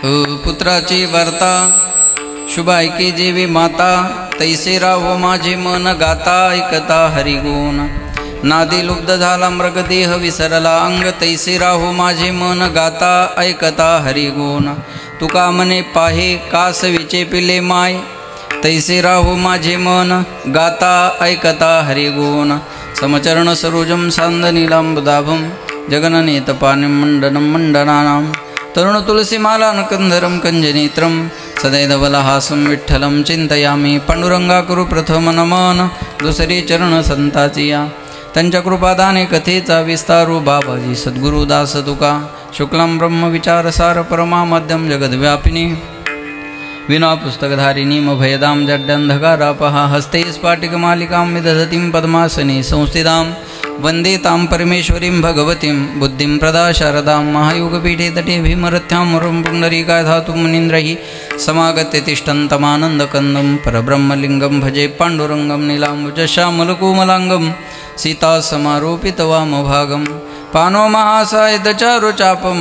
पुत्राची वार्ता शुभ ऐके जेवी माता, तैसे राहो माझे मन गाता ऐकता हरिगुण। नादी लुब्ध झाला मृगदेह विसरला अंग, तैसे राहो माझे मन गाता ऐकता हरिगुण। तुका मने पाहे कास विचे पिले माय, तैसे राहो माझे मन गाता ऐकता हरिगुण। समचरण सरोजम सांदनीलांबुदाभम, जगननेतपानिं मंडनं मंडनानां। तरुण तुलसीमालां कंधरं कंजनेत्रं, सदैधवलहासं विठ्ठलं चिंतयामि। पांडुरंगा कुरु प्रथम नमन, दुसरे चरण संताची या। त्यांच्या कृपादाने कथेचा विस्तारू बाबाजी सद्गुरु दास तुका। शुक्लं ब्रह्म विचारसार परमा मध्यम जगद्व्यापिनी, विना पुस्तकधारिणी मभयदां जड्डंधकारापहा। हस्ते स्फाटिकमालिकां विदधतीं पद्मासने संस्थितां, वन्दे तां परमेश्वरीं भगवतीं बुद्धिं प्रदा शारदां। महायोगपीठे तटे भीमरथ्यां मुरुं पुण्डरीकाय धातु मुनीन्द्रैः समागत्य तिष्ठन्तमानन्दकन्दं। परब्रह्मलिङ्गं भजे पाण्डुरङ्गं नीलाम्बुजश्यामलकोमलाङ्गं, सीतासमारोपितवामभागं। पानो महासायदचारुचापं,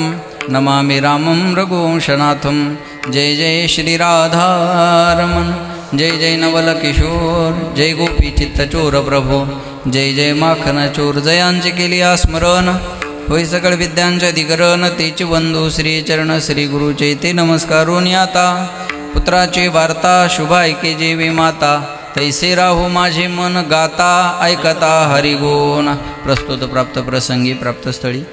नमामि रामं रघुवंशनाथं। जय जय श्री राधारमण, जय जय नवल किशोर, जय गोपी चित्तचोर प्रभो, जय जय माखन चोर। जयांचे केली स्मरण, होय सकळ विद्यांचे अधिकरण। तेच वंदू श्री चरण श्री गुरुचे ते नमस्कारोनी आता। पुत्राची वार्ता शुभ ऐके जेवी माता, तैसे राहो माझे मन गाता ऐकता हरिगुण। प्रस्तुत प्राप्त प्रसंगी प्राप्तस्थळी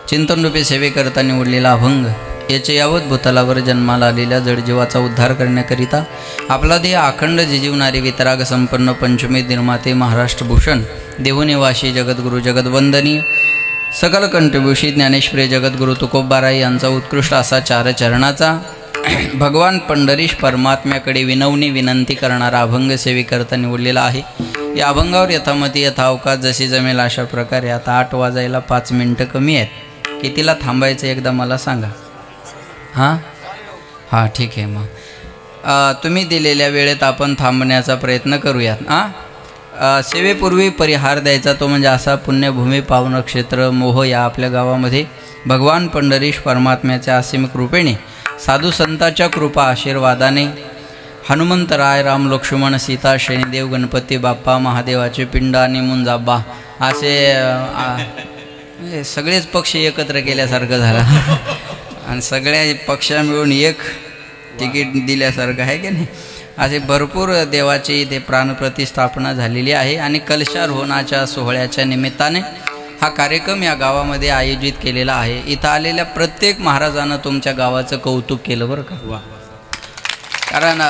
चिंतनरूपी सेवेकरता निवडलेला अभंग, याचे यावत भूतलावर जन्माला आलेल्या जडजीवाचा उद्धार करण्याकरिता आपला देह अखंड जिजीवणारे वितराग संपन्न पंचमी निर्माते महाराष्ट्रभूषण देहुनिवासी जगद्गुरु जगद्वंदनीय सकल कंठभूषित ज्ञानेश्वरी जगद्गुरु तुकोबाराय यांचा उत्कृष्ट असा चार चरणाचा भगवान पंढरीश परमात्म्याकडे विनवणी विनंती करणारा अभंग सेवेकरता निवडलेला आहे। या अभंगावर यथामती यथावकाश जशी जमेल अशा प्रकारे आता 8 वाजायला 5 मिनिटं कमी आहेत, कितीला थांबायचं एकदा मला सांगा। हां ठीक आहे, मग तुम्ही दिलेल्या वेळेत आपण थांबण्याचा प्रयत्न करूयात। सेवेपूर्वी परिहार द्यायचा तो म्हणजे असा, पुण्यभूमी पावन क्षेत्र मोह या आपल्या गावामध्ये भगवान पंढरीश परमात्म्याच्या असीम कृपेने साधू संतांच्या कृपा आशीर्वादाने हनुमंतराय राम लक्ष्मण सीता शनिदेव गणपती बाप्पा महादेवाचे पिंड आणि मुंजाब्बा असे सगळेच पक्ष एकत्र केल्यासारखं झालं आणि सगळ्या पक्षा मिळून एक तिकीट दिल्यासारखं आहे की नाही। असे भरपूर देवाची इथे प्राणप्रतिष्ठापना झालेली आहे आणि कलशारोहणाच्या सोहळ्याच्या निमित्ताने हा कार्यक्रम या गावामध्ये आयोजित केलेला आहे। इथं आलेल्या प्रत्येक महाराजांना तुमच्या गावाचं कौतुक केलं बरं का। कारण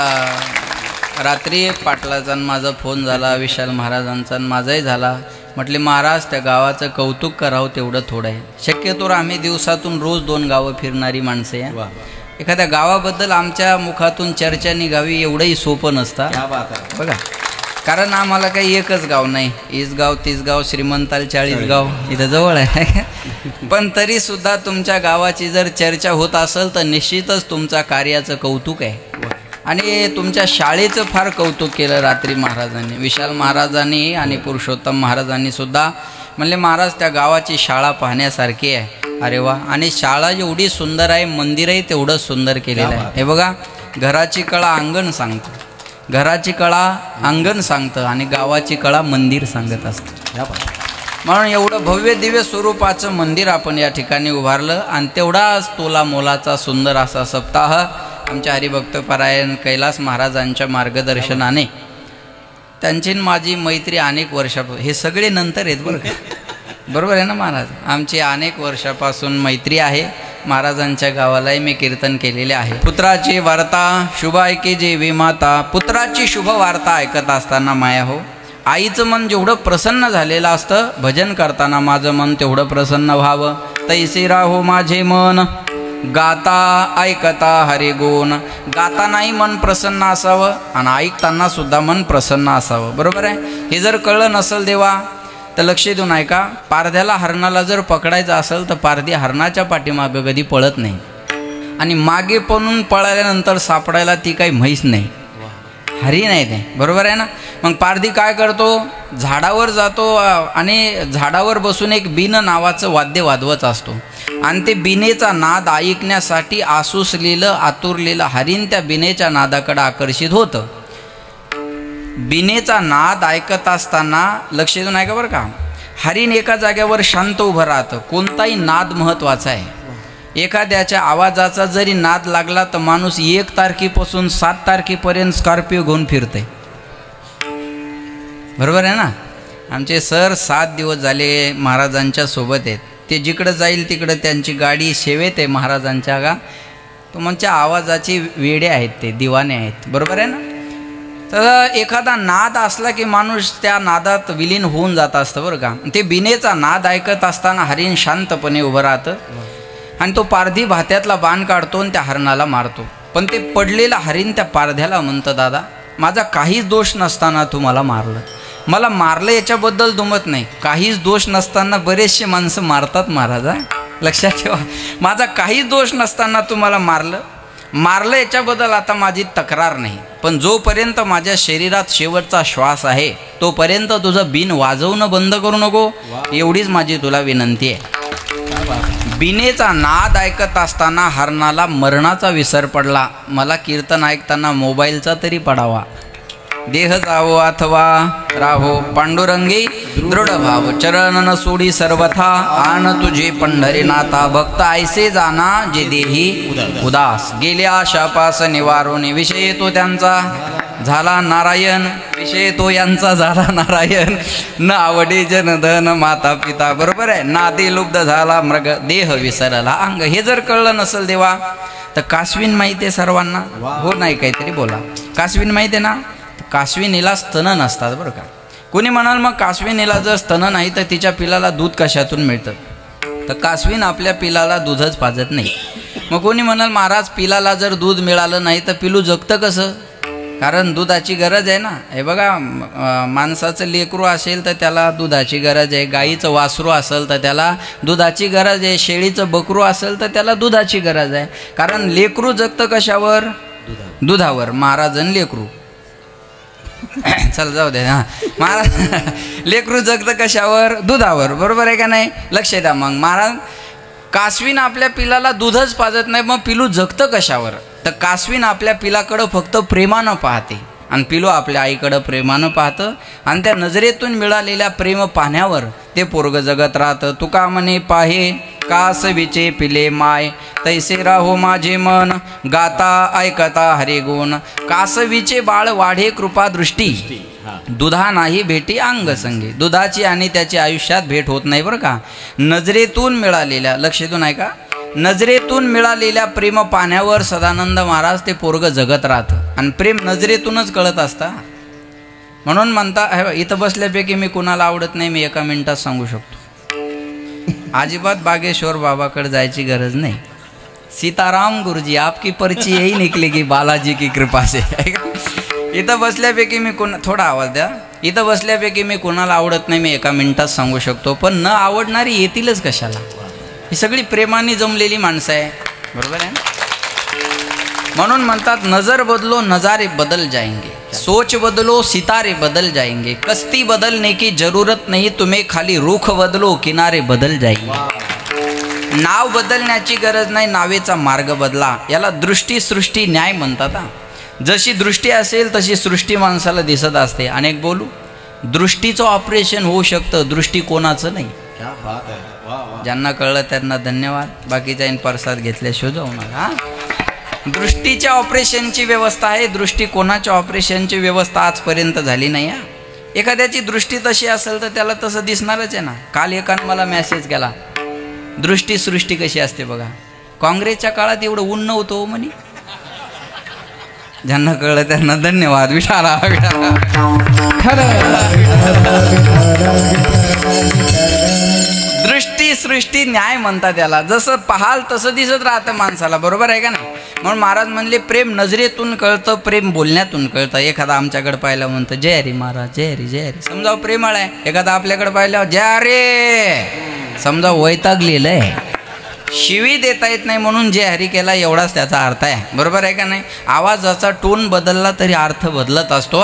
रात्री पाटलाचा माझा फोन झाला, विशाल महाराजांचा माझाही झाला। म्हटले महाराज त्या गावाचं कौतुक करावं तेवढं थोडं आहे। शक्यतोवर आम्ही दिवसातून रोज 2 गावं फिरणारी माणसे आहे। एखाद्या गावाबद्दल आमच्या मुखातून चर्चा निघावी एवढंही सोपं नसतं बघा, कारण आम्हाला काही एकच गाव नाही, इसगाव तिसगाव श्रीमंताल 40 गाव इथं जवळ आहे पण तरीसुद्धा तुमच्या गावाची जर चर्चा होत असेल तर निश्चितच तुमच्या कार्याचं कौतुक आहे। आणि तुमच्या शाळेचं फार कौतुक केलं रात्री महाराजांनी, विशाल महाराजांनी आणि पुरुषोत्तम महाराजांनी सुद्धा म्हणले महाराज त्या गावाची शाळा पाहण्यासारखी आहे। अरे वा, आणि शाळा एवढी सुंदर आहे, मंदिरही तेवढं सुंदर केलेलं आहे। हे बघा, घराची कळा अंगण सांगतं, घराची कळा अंगण सांगतं आणि गावाची कळा मंदिर सांगत असतं। म्हणून एवढं भव्य दिव्य स्वरूपाचं मंदिर आपण या ठिकाणी उभारलं आणि तेवढाच तोला मोलाचा सुंदर असा सप्ताह आमच्या हरिभक्तपरायण कैलास महाराजांच्या मार्गदर्शनाने, त्यांची माझी मैत्री अनेक वर्षापासून, हे सगळे नंतर आहेत बरं का, बरोबर आहे ना महाराज, आमची अनेक वर्षापासून मैत्री आहे। महाराजांच्या गावालाही मी कीर्तन केलेले आहे। पुत्राची वार्ता शुभ ऐके जेवी माता, पुत्राची शुभ वार्ता ऐकत असताना माया हो, आईचं मन जेवढं प्रसन्न झालेलं असतं भजन करताना माझं मन तेवढं प्रसन्न व्हावं। तैसे राहो माझे मन गाता ऐकता हरिगुण, गातानाही मन प्रसन्न असावं आणि ऐकताना सुद्धा मन प्रसन्न असावं, बरोबर आहे। हे जर कळलं नसेल देवा तर लक्ष देऊन ऐका, पारध्याला हरणाला जर पकडायचं असेल तर पारधी हरणाच्या पाठीमागं कधी पळत नाही आणि मागे पळून पळाल्यानंतर सापडायला ती काही म्हैस नाही। हरिण आहे ते, बरोबर आहे ना. मग पारधी काय करतो, झाडावर जातो आणि झाडावर बसून एक बीन नावाचं वाद्य वाजवत असतो आणि ते बिनेचा नाद ऐकण्यासाठी आसुसलेलं आतुरलेलं हरिण त्या बिनेच्या नादाकडे आकर्षित होतं. बिनेचा नाद ऐकत असताना लक्ष देऊन ऐका बरं का, हरिण एका जागेवर शांत उभं राहतं. कोणताही नाद महत्त्वाचा आहे. एखाद्याच्या आवाजाचा जरी नाद लागला तर माणूस 1 तारखेपासून 7 तारखेपर्यंत स्कॉर्पिओ घेऊन फिरते, बरोबर आहे ना. आमचे सर 7 दिवस झाले महाराजांच्या सोबत आहेत. ते जिकडं जाईल तिकडं त्यांची गाडी सेवेत आहे महाराजांच्या का. तुमच्या आवाजाची वेडे आहेत, ते दिवाने आहेत, बरोबर आहे ना. तर एखादा नाद असला की माणूस त्या नादात विलीन होऊन जात असतं बरं का. ते बिनेचा नाद ऐकत असताना हरिण शांतपणे उभं राहतं आणि तो पारधी भात्यातला बाण काढतो आणि त्या हरणाला मारतो. पण ते पडलेला हरिण त्या पारध्याला म्हणतं, दादा माझा काहीच दोष नसताना तू मला मारलं. मला मारलं याच्याबद्दल दुमत नाही, काहीच दोष नसताना बरेचसे माणसं मारतात महाराज, लक्षात ठेवा. माझा काहीच दोष नसताना तू मला मारलं याच्याबद्दल आता माझी तक्रार नाही, पण जोपर्यंत माझ्या शरीरात शेवटचा श्वास आहे तोपर्यंत तुझं बिन वाजवणं बंद करू नको, एवढीच माझी तुला विनंती आहे. बिनेचा नाद ऐकत असताना हरणाला मरणाचा विसर पडला. मला कीर्तन ऐकताना मोबाईलचा तरी पडावा. देह जावो अथवा राहो पांडुरंगी दृढ भाव, चरण न सोडी सर्वथा आन तुझे पंढरीनाथा. भक्त ऐसे जाना जे देही उदास, गेल्या शापास निवारोने. विषय तो त्यांचा झाला नारायण, विषय तो यांचा झाला नारायण. न आवडे जनधन माता पिता, बरोबर आहे. नादे लुब्ध झाला मृग, देह विसरला अंग. हे जर कळलं नसेल देवा तर कासवीन माहिती आहे सर्वांना, हो नाही काहीतरी बोला. कासवीन माहिती आहे ना. कासविनीला स्तन नसतात बरं का. कोणी म्हणाल मग कासविनीला जर स्तन नाही तर तिच्या पिलाला दूध कशातून मिळतं, तर कासवीन आपल्या पिलाला दूधच पाजत नाही. मग कोणी म्हणाल महाराज पिलाला जर दूध मिळालं नाही तर पिलू जगतं कसं, कारण दुधाची गरज आहे ना. हे बघा, माणसाचं लेकरू असेल तर त्याला दुधाची गरज आहे, गाईचं वासरू असेल तर त्याला दुधाची गरज आहे, शेळीचं बकरू असेल तर त्याला दुधाची गरज आहे. कारण लेकरू जगतं कशावर, दुधावर. महाराजन लेकरू चल जाऊ दे ना. महाराज लेकरू जगतं कशावर, दुधावर, बरोबर आहे का नाही. लक्ष द्या. मग महाराज कासवीन आपल्या पिलाला दूधच पाजत नाही, मग पिलू जगतं कशावर, तर कासवीन आपल्या पिलाकडं फक्त प्रेमानं पाहते आणि पिलू आपल्या आईकडं प्रेमानं पाहतं आणि त्या नजरेतून मिळालेल्या प्रेम पाहण्यावर ते पोरग जगत राहतं. तुका म्हणे पाहे कासवीचे पिले माय, तैसे राहो माझे मन गाता ऐकता हरे गुण. कासवीचे बाळ वाढे कृपा दृष्टी, दुधा नाही भेटी अंग संगे. दुधाची आणि त्याची आयुष्यात भेट होत नाही बरं का. नजरेतून मिळालेल्या, लक्ष देऊन ऐका, नजरेतून मिळालेल्या प्रेम पाण्यावर सदानंद महाराज ते पोरग जगत राहतं आणि प्रेम नजरेतूनच कळत असता. म्हणून म्हणता इथं बसल्यापैकी मी कुणाला आवडत नाही, मी एका मिनिटात सांगू शकतो. अजिबात बागेश्वर बाबाकडे जायची गरज नाही. सीताराम गुरुजी आपकी पर्ची यही निकलेगी बालाजी की कृपा से. इथं बसल्यापैकी मी थोडा आवाज द्या. इथं बसल्यापैकी मी कुणाला आवडत नाही, मी एका मिनिटात सांगू शकतो. पण न आवडणारी येतीलच कशाला. ही सगळी प्रेमाने जमलेली माणसं आहे, बरोबर आहे. म्हणून म्हणतात नजर बदलो नजारे बदल जाएंगे, सोच बदलो सितारे बदल जाएंगे, कस्ती बदलने की जरूरत नहीं, तुम्हें खाली रुख बदलो किनारे बदल जाएंगे. नाव बदलण्याची गरज नाही, नावेचा मार्ग बदला. याला दृष्टी सृष्टी न्याय म्हणतात. जशी दृष्टी असेल तशी सृष्टी माणसाला दिसत असते. अनेक बोलू, दृष्टीचं ऑपरेशन होऊ शकतं, दृष्टी कोणाचं नाही. ज्यांना कळलं त्यांना धन्यवाद, बाकीच्या प्रसाद घेतल्याशिवाय जाऊ नका. दृष्टीच्या ऑपरेशनची व्यवस्था आहे, दृष्टी कोणाच्या ऑपरेशनची व्यवस्था आजपर्यंत झाली नाही. एखाद्याची दृष्टी तशी असेल तर त्याला तसं दिसणारच आहे ना. काल एकानं मला मेसेज केला, दृष्टी सृष्टी कशी असते बघा. काँग्रेसच्या काळात एवढं ऊन नव्हतं म्हणे. ज्यांना कळलं त्यांना धन्यवाद. विठाला दृष्टी सृष्टी न्याय म्हणतात त्याला. जसं पाहाल तसं दिसत राहतं माणसाला, बरोबर आहे का नाही. म्हणून महाराज म्हणले प्रेम नजरेतून कळतं, प्रेम बोलण्यातून कळतं. एखादा आमच्याकडे पाहिलं म्हणतं जय हरी महाराज, जय हरी जय हरी, समजा प्रेमळ आहे. एखादा आपल्याकडे पाहिलं जय रे, समजा वैतागलेलं आहे. शिवी देता येत नाही म्हणून जे हरी केला एवढाच त्याचा अर्थ आहे, बरोबर आहे का नाही? आवाजाचा टोन बदलला तरी अर्थ बदलत असतो.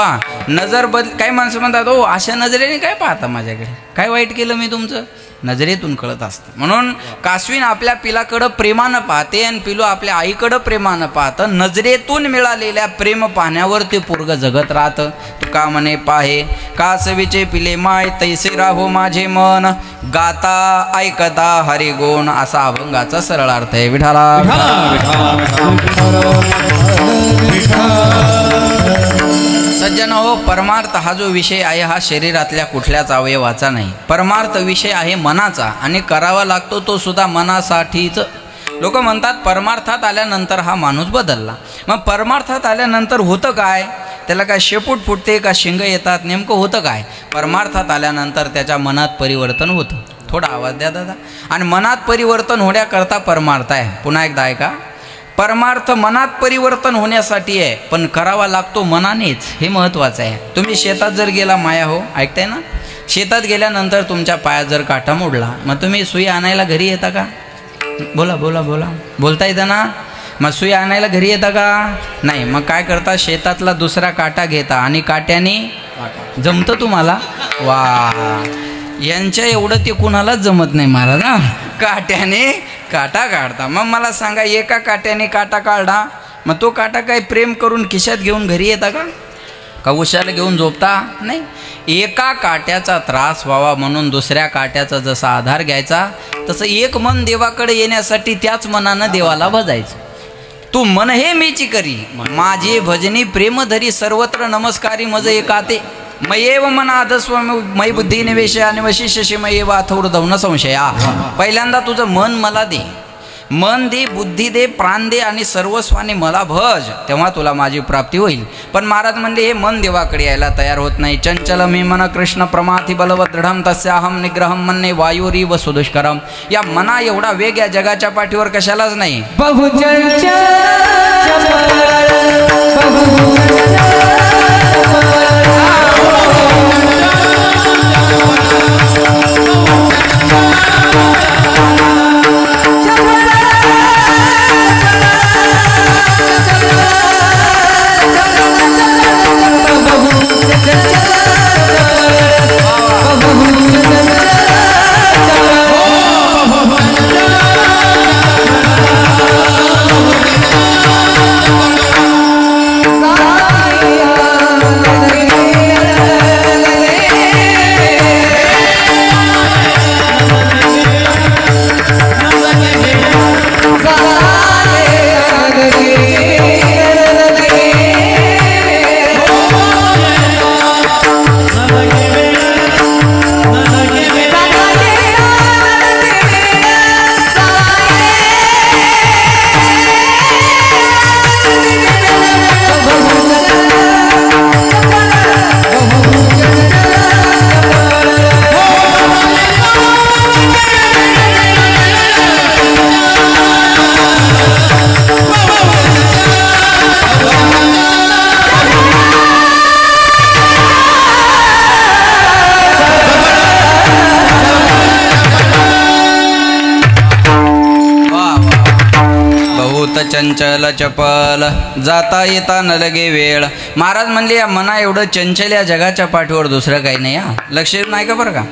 नजर काही माणसं म्हणतात हो अशा नजरेने काय पाहता माझ्याकडे, काय वाईट केलं मी तुमचं? नजरेतून कळत असतं. म्हणून कासवीन आपल्या पिलाकडं प्रेमानं पाहते आणि पिलू आपल्या आईकडं प्रेमानं पाहतं. नजरेतून मिळालेल्या प्रेम पाहण्यावर ते पोरग जगत राहतं. तुका म्हणे पाहे कासवीचे पिले माय तैसे राहो माझे मन, गाता ऐकता हरी गुण, असा अभंगाचा सरळ अर्थ आहे. विठाला सज्जन हो, परमार्थ हा जो विषय आहे हा शरीरातल्या कुठल्याच अवयवाचा नाही. परमार्थ विषय आहे मनाचा आणि करावा लागतो तो सुद्धा मनासाठीच. लोक म्हणतात परमार्थात आल्यानंतर हा माणूस बदलला. मग परमार्थात आल्यानंतर होतं काय? त्याला काय शेपूट फुटते का शिंग येतात? नेमकं होतं काय? परमार्थात आल्यानंतर त्याच्या मनात परिवर्तन होतं. थोडा आवाज द्या दादा. आणि मनात परिवर्तन होण्याकरता परमार्थ आहे. पुन्हा एकदा ऐका, परमार्थ मनात परिवर्तन होण्यासाठी आहे, पण करावा लागतो मनानेच. हे महत्त्वाचं आहे. तुम्ही शेतात जर गेला माया हो, ऐकताय ना? शेतात गेल्यानंतर तुमच्या पायात जर काटा मोडला, मग तुम्ही सुई आणायला घरी येता का? बोला बोला बोला, बोलता येतं ना? मग सुई आणायला घरी येता का? नाही. मग काय करता? शेतातला दुसरा काटा घेता आणि काट्याने जमतं तुम्हाला? वा, यांच्या एवढं ते कुणालाच जमत नाही महाराज ना. काट्याने काटा काढता. मग मला सांगा, एका काट्याने काटा काढा, मग तो काटा काय प्रेम करून खिशात घेऊन घरी येता का उशाला घेऊन झोपता? नाही. एका काट्याचा त्रास व्हावा म्हणून दुसऱ्या काट्याचा जसा आधार घ्यायचा, तसं एक मन देवाकडे येण्यासाठी त्याच मनानं देवाला भजायचं. तू मन हे मीची करी, माझे भजनी प्रेम धरी, सर्वत्र नमस्कारी मज एकाते, मयेव मनाधस्व मयी बुद्धी निवेश आणि वशिष्यशी मयेव अथौर्धव न संशया. पहिल्यांदा तुझं मन मला दे, मन दे, बुद्धी दे, प्राण दे आणि सर्वस्वाने मला भज, तेव्हा तुला माझी प्राप्ती होईल. पण महाराज म्हणले हे मन देवाकडे यायला तयार होत नाही. चंचल मी मन कृष्ण प्रमाथी बलवत दृढम तस्याहम निग्रहम मन्ने वायुरी व सुदुष्करम. या मना एवढा वेग या जगाच्या पाठीवर कशालाच नाही. चंचल चपल जाता येता न लगे वेळ. महाराज म्हणले या मना एवढं चंचल या जगाच्या पाठीवर दुसरं काही नाही. लक्ष नाही का बरं का?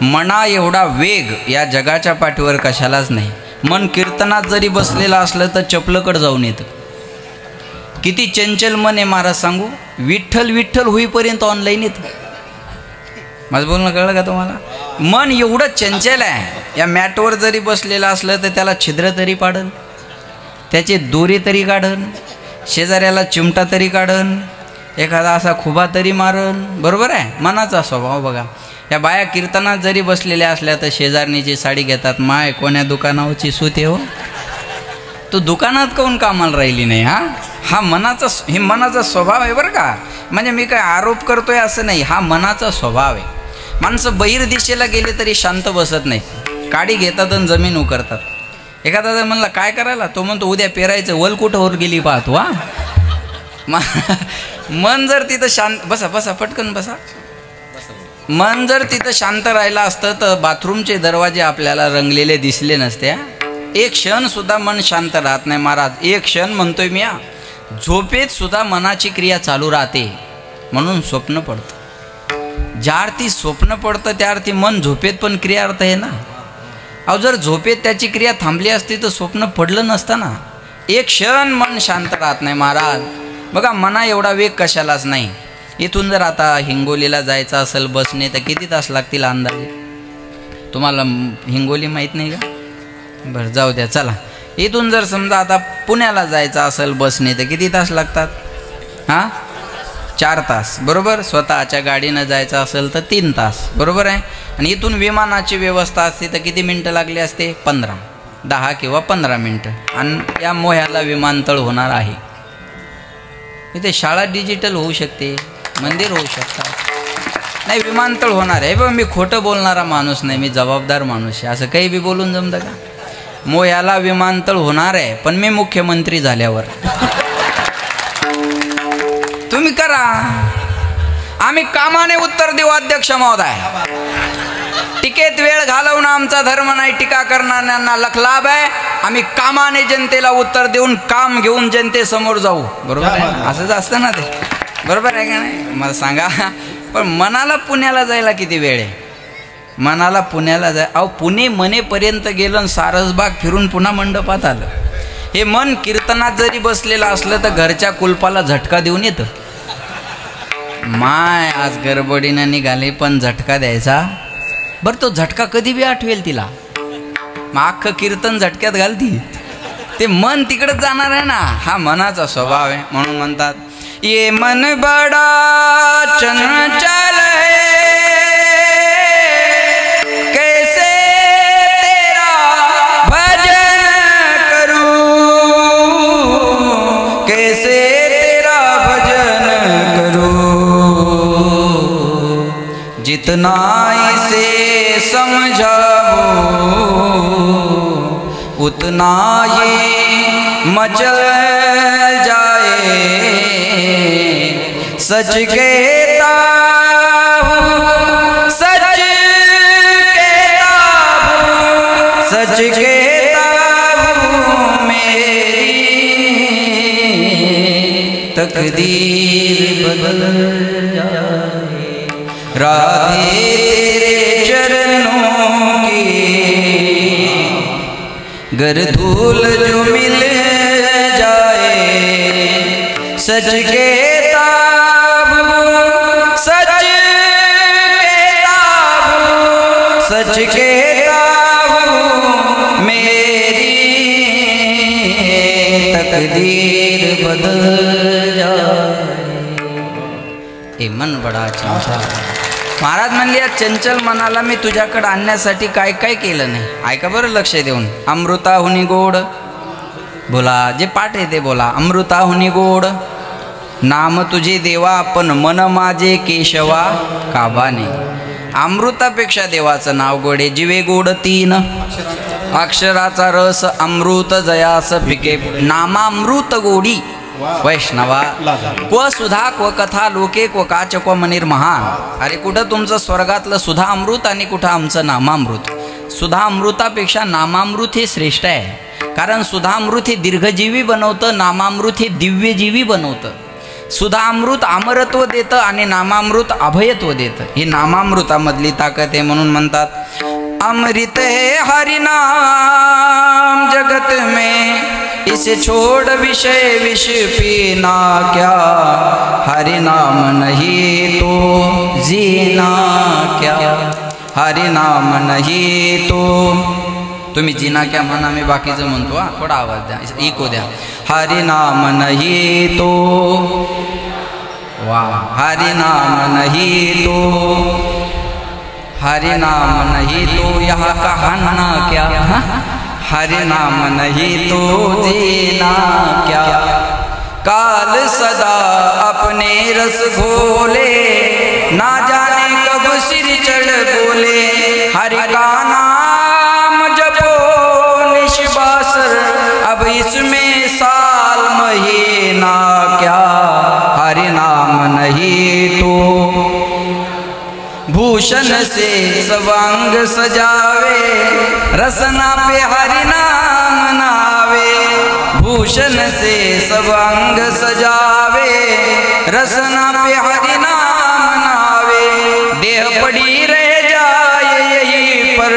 मना एवढा वेग या जगाच्या पाठीवर कशालाच नाही. मन कीर्तनात जरी बसलेलं असलं तर चपलकड जाऊन येतं. किती चंचल मन आहे महाराज सांगू. विठ्ठल विठ्ठल होईपर्यंत ऑनलाईन येतं. माझं बोलणं कळलं का तुम्हाला? मन एवढं चंचल आहे. या मॅटवर जरी बसलेलं असलं तर त्याला छिद्र तरी पाडन, त्याची दोरी तरी काढन, शेजाऱ्याला चिमटा तरी काढन, एखादा असा खुबा तरी मारन. बरोबर आहे? मनाचा स्वभाव बघा. या बाया कीर्तनात जरी बसलेल्या असल्या तर शेजारणीची साडी घेतात. माय कोण्या दुकानावरची सूत हो, तू दुकानात काऊन कामाला राहिली नाही? हा मनाचा स्वभाव आहे बरं का. म्हणजे मी काय आरोप करतोय असं नाही, हा मनाचा स्वभाव आहे. माणसं बहिर दिशेला गेले तरी शांत बसत नाही, काडी घेतात आणि जमीन उकरतात. एखादा जर म्हणला काय करायला, तो म्हणतो उद्या पेरायचं, वल कुठं वर गेली पाहतो. मन जर तिथं शांत, बसा बसा पटकन बसा. मन जर तिथं शांत राहिलं असतं तर बाथरूमचे दरवाजे आपल्याला रंगलेले दिसले नसते. एक क्षण सुद्धा मन शांत राहत नाही महाराज. एक क्षण म्हणतोय मी, झोपेत सुद्धा मनाची क्रिया चालू राहते, म्हणून स्वप्न पडतं. ज्या अर्थी स्वप्न पडतं त्या अर्थी मन झोपेत पण क्रियार्थ आहे ना. अहो जर झोपेत त्याची क्रिया थांबली असती तर स्वप्न पडलं नसतं ना. एक क्षण मन शांत राहत नाही महाराज. बघा मना एवढा वेग कशालाच नाही. इथून जर आता हिंगोलीला जायचं असेल बसने तर किती तास लागतील अंदाजे? तुम्हाला हिंगोली माहीत नाही का? बरं जाऊ द्या, चला. इथून जर समजा आता पुण्याला जायचं असेल बसने तर किती तास लागतात? 4 तास, बरोबर. स्वतःच्या गाडीनं जायचं असेल तर 3 तास, बरोबर आहे. आणि इथून विमानाची व्यवस्था असते तर किती मिनटं लागली असते? 10 किंवा 15 मिनटं. आणि या मोह्याला विमानतळ होणार आहे. इथे शाळा डिजिटल होऊ शकते, मंदिर होऊ शकतात, नाही विमानतळ होणार आहे. बघ मी खोटं बोलणारा माणूस नाही, मी जबाबदार माणूस आहे. असं काही बी बोलून जमतं का? मोह्याला विमानतळ होणार आहे, पण मी मुख्यमंत्री झाल्यावर. तुम्ही करा, आम्ही कामाने उत्तर देऊ अध्यक्ष महोदय. टीकेत वेळ घालवणं आमचा धर्म नाही, टीका करणाऱ्यांना लखलाभ आहे. आम्ही कामाने जनतेला उत्तर देऊन काम घेऊन जनतेसमोर जाऊ, बरोबर आहे. असंच असतं ना ते, बरोबर आहे का नाही? मला सांगा. पण मनाला पुण्याला जायला किती वेळ आहे? मनाला पुण्याला जाय, अहो पुणे मनेपर्यंत गेलं आणि सारसबाग फिरून पुन्हा मंडपात आलं. हे मन कीर्तनात जरी बसलेलं असलं तर घरच्या कुलपाला झटका देऊन येतं. माय आज गडबडीनं निघाले पण झटका द्यायचा. बरं तो झटका कधी बी आठवेल तिला, मग अख्खं कीर्तन झटक्यात घालती. ते मन तिकडे जाणार आहे ना. हा मनाचा स्वभाव आहे. म्हणून म्हणतात ये मन बडा चंचल है, कैसे तेरा भजन करूं, कैसे तेरा भजन करूं, जितना इसे समझाऊं उतना ये मचल जाए, सच कहता हूँ, सच कहता हूँ, सच कहता हूँ, मेरी तकदीर बदल जाए, राधे तेरे चरणों की गर धूल जो मिल जाए, सच कहता हूँ, सच कहता हूँ, सच कहता हूँ, मेरी तकदीर बदल जाए. हे मन बडा चंचल. महाराज म्हणले या चंचल मनाला मी तुझ्याकडे आणण्यासाठी काय काय केलं नाही. ऐका बरं लक्ष देऊन. अमृताहुनी गोड बोला, जे पाठ आहे ते बोला. अमृताहुनी गोड नाम तुझे देवा, पण मन माझे केशवा काबाने. अमृतापेक्षा देवाचं नाव गोडे. जीवे गोड 3 अक्षराचा रस, अमृत जयास फिके. नामामृत गोडी वैष्णवा, क्व सुधा क्व कथा लोके क्व काच क्व मनीर महान. अरे कुठं तुमचं स्वर्गातलं सुधा अमृत आणि कुठं आमचं नामामृत. सुधा अमृतापेक्षा नामामृत हे श्रेष्ठ आहे. कारण सुधा अमृत हे दीर्घजीवी बनवतं, नामामृत हे दिव्यजीवी बनवतं. सुधा अमृत अमरत्व देतं आणि नामामृत अभयत्व देतं. ही नामामृतामधली ताकद आहे. म्हणून म्हणतात अमृत है हरि नाम जगत में, इसे छोड़ विषय विष पीना क्या, हरि नाम नहीं तो जीना क्या, हरि नाम नहीं तो. तुम्ही जीना क्या म्हणा, मी बाकीचं म्हणतो. थोडा आवाज द्या, इको द्या. हरि नाम नहीं तो, वाह, हरि नाम नहीं तो, हरि नाम नहीं तो यहाँ कहना क्या, हरि नाम नहीं तो जीना क्या. काल सदा अपने रस घोले, ना जाने कब सिर चढ़ बोले, हरि का नाम जपो निश्वासर, अब इसमें साल महीना क्या, हरि नाम नहीं तो. भूषण से स्वांग सजावे, रसना पे हरि नाम भूषण से सब अंग सजावे, रसना पे हरि नाम नावे, देह पड़ी रह जाए यही पर,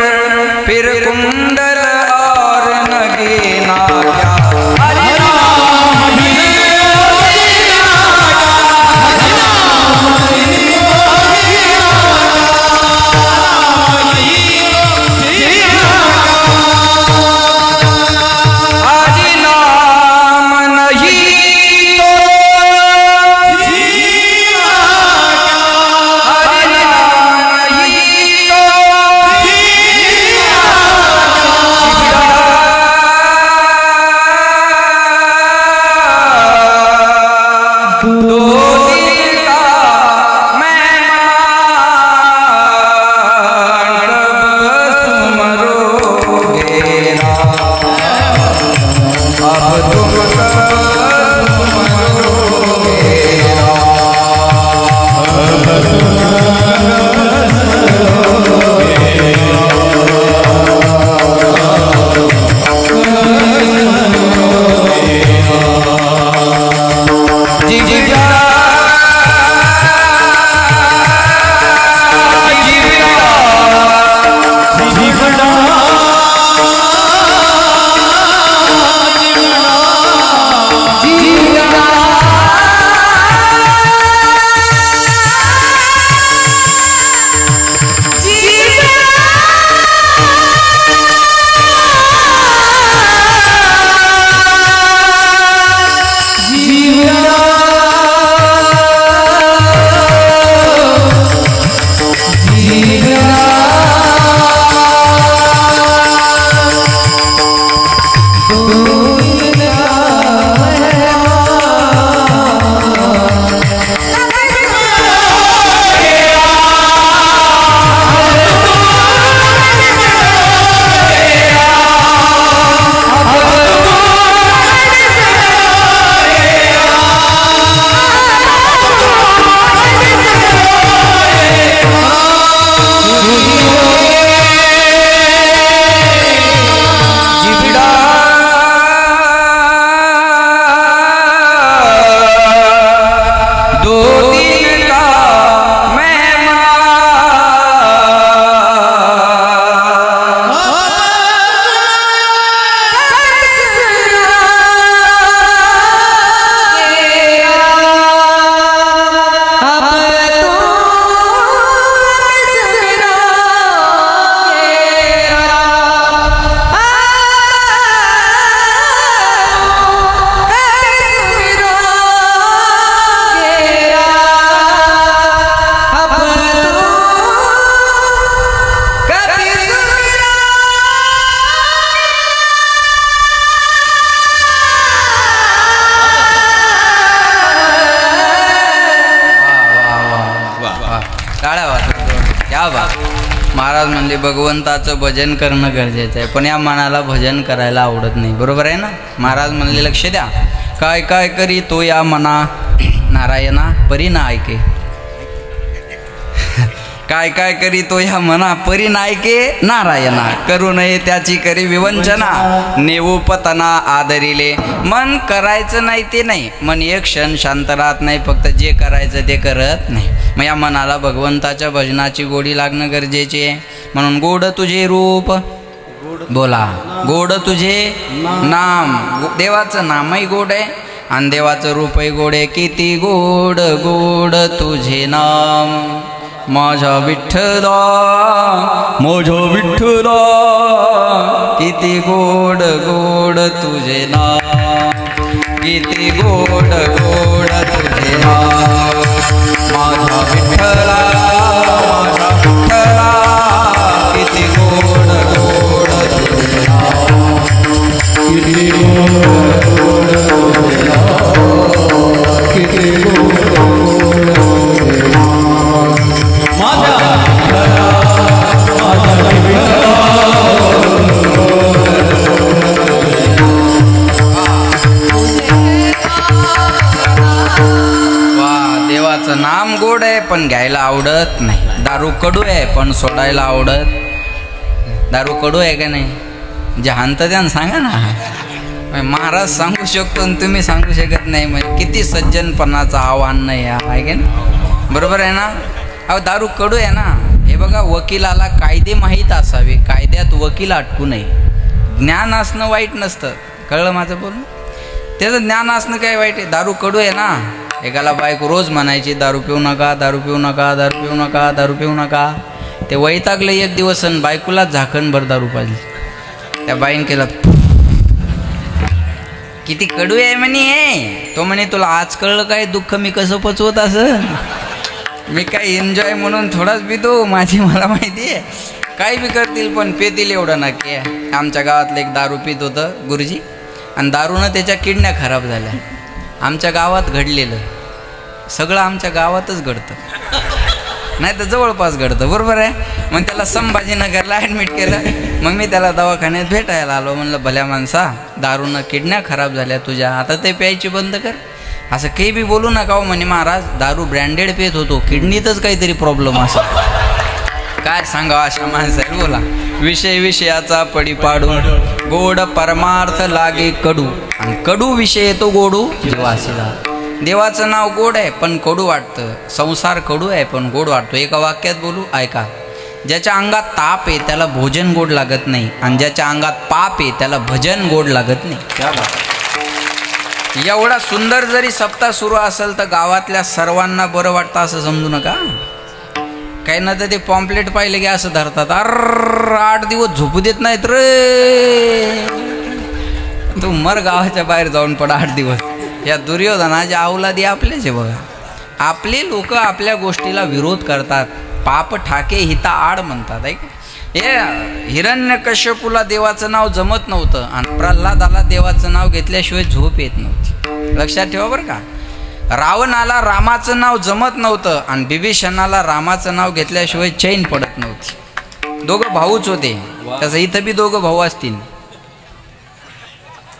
फिर कुंडल और नगीना क्या। महाराज म्हणले भगवंताचं भजन करणं गरजेचं आहे, पण या मनाला भजन करायला आवडत नाही. बरोबर आहे ना. महाराज म्हणले लक्ष द्या, काय काय करी तो या मना नारायणा परी ना ऐके. काय काय करी तो या मना परी ना ऐके नारायणा, करू नये त्याची करी विवंचना, नेऊ पतना आदरिले. मन करायचं नाही ते नाही, मन एक क्षण शांत राहत नाही, फक्त जे करायचं ते करत नाही. मग या मनाला भगवंताच्या भजनाची गोडी लागणं गरजेचे आहे. म्हणून गोड तुझे रूप बोला, गोड तुझे नाम, देवाचं नामही गोड आहे आणि देवाचं रूपही गोड आहे. किती गोड गोड तुझे नाम माझा विठ्ठला, माझा विठ्ठला, किती गोड गोड तुझे नाम, किती गोड गोड तुझे नाम माझा विठ्ठला, माझा विठ्ठला, किती गोड गोड तुझे नाम, किती गोड गोड तुझे नाम, किती गोड गोड तुझे नाम माझा विठ्ठला, माझा विठ्ठला. देवाचं नाम गोड आहे पण घ्यायला आवडत नाही. दारू कडू आहे पण सोडायला आवडत. दारू कडू आहे का नाही? जे हाणतं त्यानं सांगा ना. महाराज सांगू शकतो आणि तुम्ही सांगू शकत नाही, म्हणजे किती सज्जनपणाचं आव्हान नाही आहे की ना? बरोबर आहे ना? अहो दारू कडू आहे ना. हे बघा, वकिलाला कायदे माहीत असावे, कायद्यात वकील अटकू नये. ज्ञान असणं वाईट नसतं, कळलं माझं बोलणं? त्याचं ज्ञान असणं काय वाईट आहे? दारू कडू आहे ना. एकाला बायको रोज म्हणायची दारू पिऊ नका, दारू पिऊ नका, दारू पिऊ नका, दारू पिऊ नका. ते वैतागलं एक दिवस आणि बायकोला झाकणभर दारू पाजली. त्या बाईन केलं, किती कडू आहे म्हणे हे. तो म्हणे तुला आज कळलं काय दुःख मी कसं पचवत असं? मी काय एन्जॉय म्हणून थोडाच पितो, माझी मला माहिती आहे. काही बी करतील पण पेतील एवढं नक्की आहे. आमच्या गावातलं एक दारू पित होतं गुरुजी, आणि दारूनं त्याच्या किडन्या खराब झाल्या. आमच्या गावात घडलेलं सगळं आमच्या गावातच घडतं, नाही तर जवळपास घडतं. बरोबर आहे. मग त्याला संभाजीनगरला ॲडमिट केलं. मग मी त्याला दवाखान्यात भेटायला आलो. म्हणलं भल्या माणसा, दारूनं किडन्या खराब झाल्या तुझ्या, आता ते प्यायची बंद कर. असं काही बी बोलू नका हो म्हणे महाराज. दारू ब्रँडेड पेत होतो, किडनीतच काहीतरी प्रॉब्लेम असा. काय सांगा अशा माणसाला. बोला, विषय विषयाचा पडी पाडून गोड परमार्थ लागे कडू, आणि कडू विषय येतो गोडू जीवासीला. देवाचं नाव गोड आहे पण कडू वाटतं, संसार कडू आहे पण गोड वाटतो. एका वाक्यात बोलू, ऐका. ज्याच्या अंगात ताप आहे त्याला भोजन गोड लागत नाही, आणि ज्याच्या अंगात पाप आहे त्याला भजन गोड लागत नाही. क्या बात. एवढा सुंदर जरी सप्ताह सुरू असेल तर गावातल्या सर्वांना बरं वाटतं असं समजू नका. काही ना तर ते पॉम्पलेट पाहिले की असं धरतात, अर 8 दिवस झोपू देत नाहीत रे. तू मर गावाच्या बाहेर जाऊन पड 8 दिवस. या दुर्योधनाच्या अवलादी आपलेच आहे बघा. आपले लोक आपल्या गोष्टीला विरोध करतात. पाप ठाके हिता आड म्हणतात. ऐक, हे हिरण्यकश्यपूला देवाचं नाव जमत नव्हतं, आणि प्रल्हादाला देवाचं नाव घेतल्याशिवाय झोप येत नव्हती. लक्षात ठेवा बरं का. रावणाला रामाचं नाव जमत नव्हतं, आणि बिभीषणाला रामाचं नाव घेतल्याशिवाय चैन पडत नव्हती. दोघं भाऊच होते. तसं इथं बी दोघं भाऊ असतील.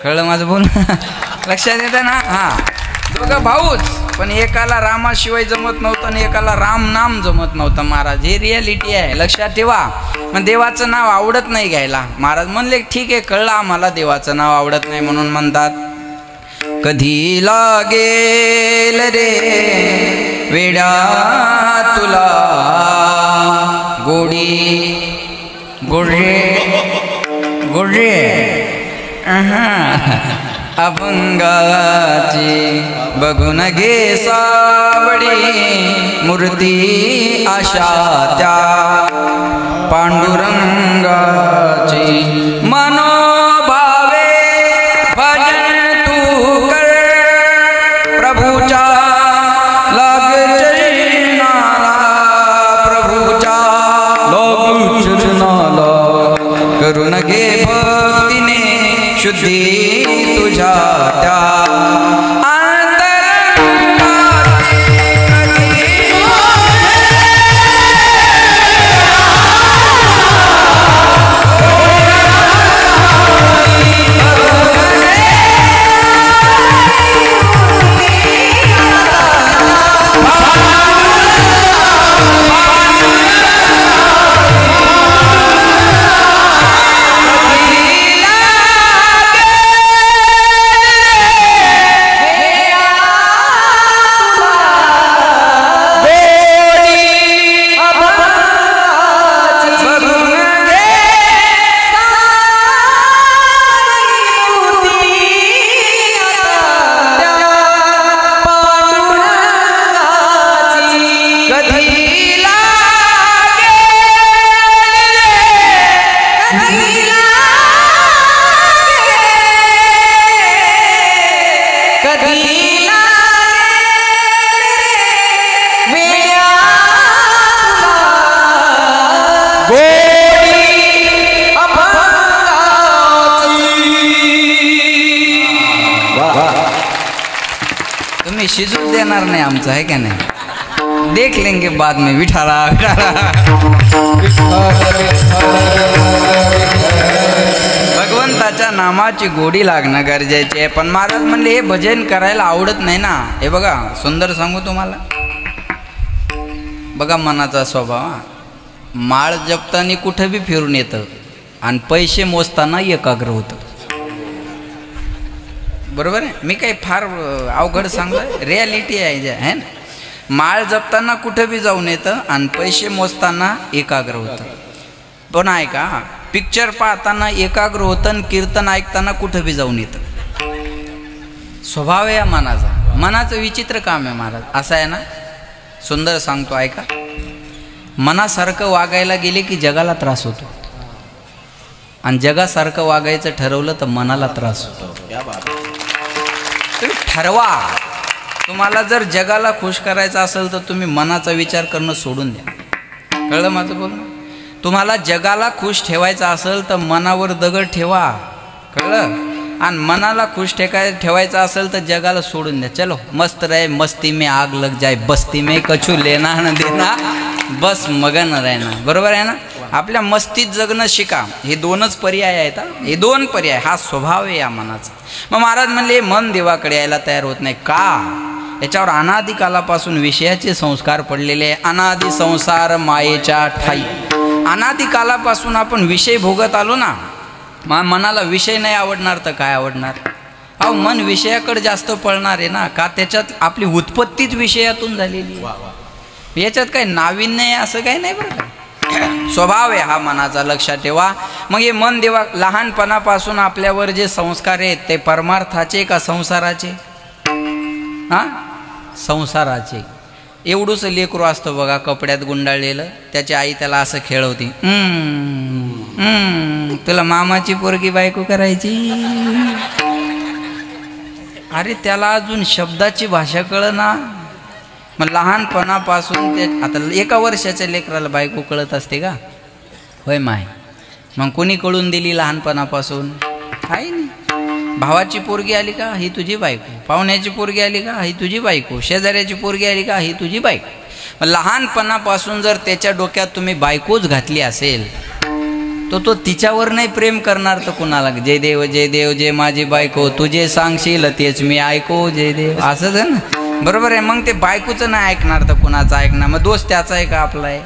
कळलं माझं बोलणं? लक्षात येतं ना? हां, दोघं भाऊच, पण एकाला रामाशिवाय जमत नव्हतं आणि एकाला राम नाम जमत नव्हतं. महाराज, हे रियालिटी आहे, लक्षात ठेवा. मग देवाचं नाव आवडत नाही घ्यायला. महाराज म्हणले ठीक आहे, कळलं आम्हाला देवाचं नाव आवडत नाही, म्हणून म्हणतात कधी लागेल रे वेड्या तुला गोडी गोडे गोडे अभंगाची बघून घे सावडी मूर्ती आशा त्या पांडुरंगाची. मनोभावे भजन तू कर प्रभूच्या लाग चरणाला, प्रभूच्या लाग चरणाला करून घे भक्तीने शुद्धी तुझ्या त्या तुम्ही शिजून देणार नाही आमचं, आहे का नाही? देख लेंगे बाद में. विठाला भगवंताच्या नामाची गोडी लागणं गरजेचे आहे. पण महाराज म्हणले हे भजन करायला आवडत नाही ना. हे बघा, सुंदर सांगू तुम्हाला. बघा मनाचा स्वभाव. माळ जपताना कुठं बी फिरून येतं, आणि पैसे मोजताना एकाग्र होतं. बरोबर आहे, मी काही फार अवघड सांगतो, रियालिटी आहे ना. माळ जपताना कुठं बी जाऊन येतं आणि पैसे मोजताना एकाग्र होतं. पण ऐका, पिक्चर पाहताना एकाग्र होतं आणि कीर्तन ऐकताना कुठं बी जाऊन येतं. स्वभाव आहे या मनाचा. मनाचं विचित्र काम आहे महाराज. असं आहे ना, सुंदर सांगतो ऐका. मनासारखं वागायला गेले की जगाला त्रास होतो, आणि जगासारखं वागायचं ठरवलं तर मनाला त्रास होतो. तुम्ही ठरवा. तुम्हाला जर जगाला खुश करायचं असेल तर तुम्ही मनाचा विचार करणं सोडून द्या. कळलं माझं बोलणं? तुम्हाला जगाला खुश ठेवायचं असेल तर मनावर दगड ठेवा. कळलं? आणि मनाला खुश ठेवायचं असेल तर जगाला सोडून द्या. चलो मस्त रहे, मस्ती में आग लग जाए, बस्ती में कछु लेना न देना, बस मगन रहना. बरोबर आहे ना? आपल्या मस्तीत जगणं शिका. हे दोनच पर्याय आहेत. हे दोन पर्याय, हा स्वभाव आहे या मनाचा. मग महाराज म्हणले मन देवाकडे यायला तयार होत नाही का? याच्यावर अनादी कालापासून विषयाचे संस्कार पडलेले आहे. अनादी संसार मायेच्या ठाई. अनादी कालापासून आपण विषय भोगत आलो ना. मनाला विषय नाही आवडणार तर काय आवडणार? अहो, मन विषयाकडे जास्त पळणार आहे ना, का त्याच्यात आपली उत्पत्तीच विषयातून झालेली आहे. याच्यात काही नाविन्य आहे असं काही नाही बरं का. स्वभाव आहे हा मनाचा, लक्षात ठेवा. मग हे मन देवा लहानपणापासून आपल्यावर जे संस्कार आहेत ते परमार्थाचे का संसाराचे? हां, संसाराचे. एवढूच लेकरू असतं बघा, कपड्यात गुंडाळलेलं. त्याची आई त्याला असं खेळवती, तुला मामाची पोरगी बायको करायची. अरे त्याला अजून शब्दाची भाषा कळना. मग लहानपणापासून ते आता 1 वर्षाच्या लेकराला बायको कळत असते का? होय माय. मग कोणी कळून दिली लहानपणापासून? काही नाही. भावाची पोरगी आली का, ही तुझी बायको. पाहुण्याची पोरगी आली का, ही तुझी बायको. शेजाऱ्याची पोरगी आली का, ही तुझी बायको. लहानपणापासून जर त्याच्या डोक्यात तुम्ही बायकोच घातली असेल तो तिच्यावर नाही प्रेम करणार तर कुणाला? जय देव जय देव जय माझी बायको, तुझे सांगशील तेच मी ऐको, जय देव. असंच आहे ना, बरोबर आहे. मग ते बायकोचं नाही ऐकणार तर कुणाचं ऐकणार? मग दोष त्याचा आहे का आपला आहे?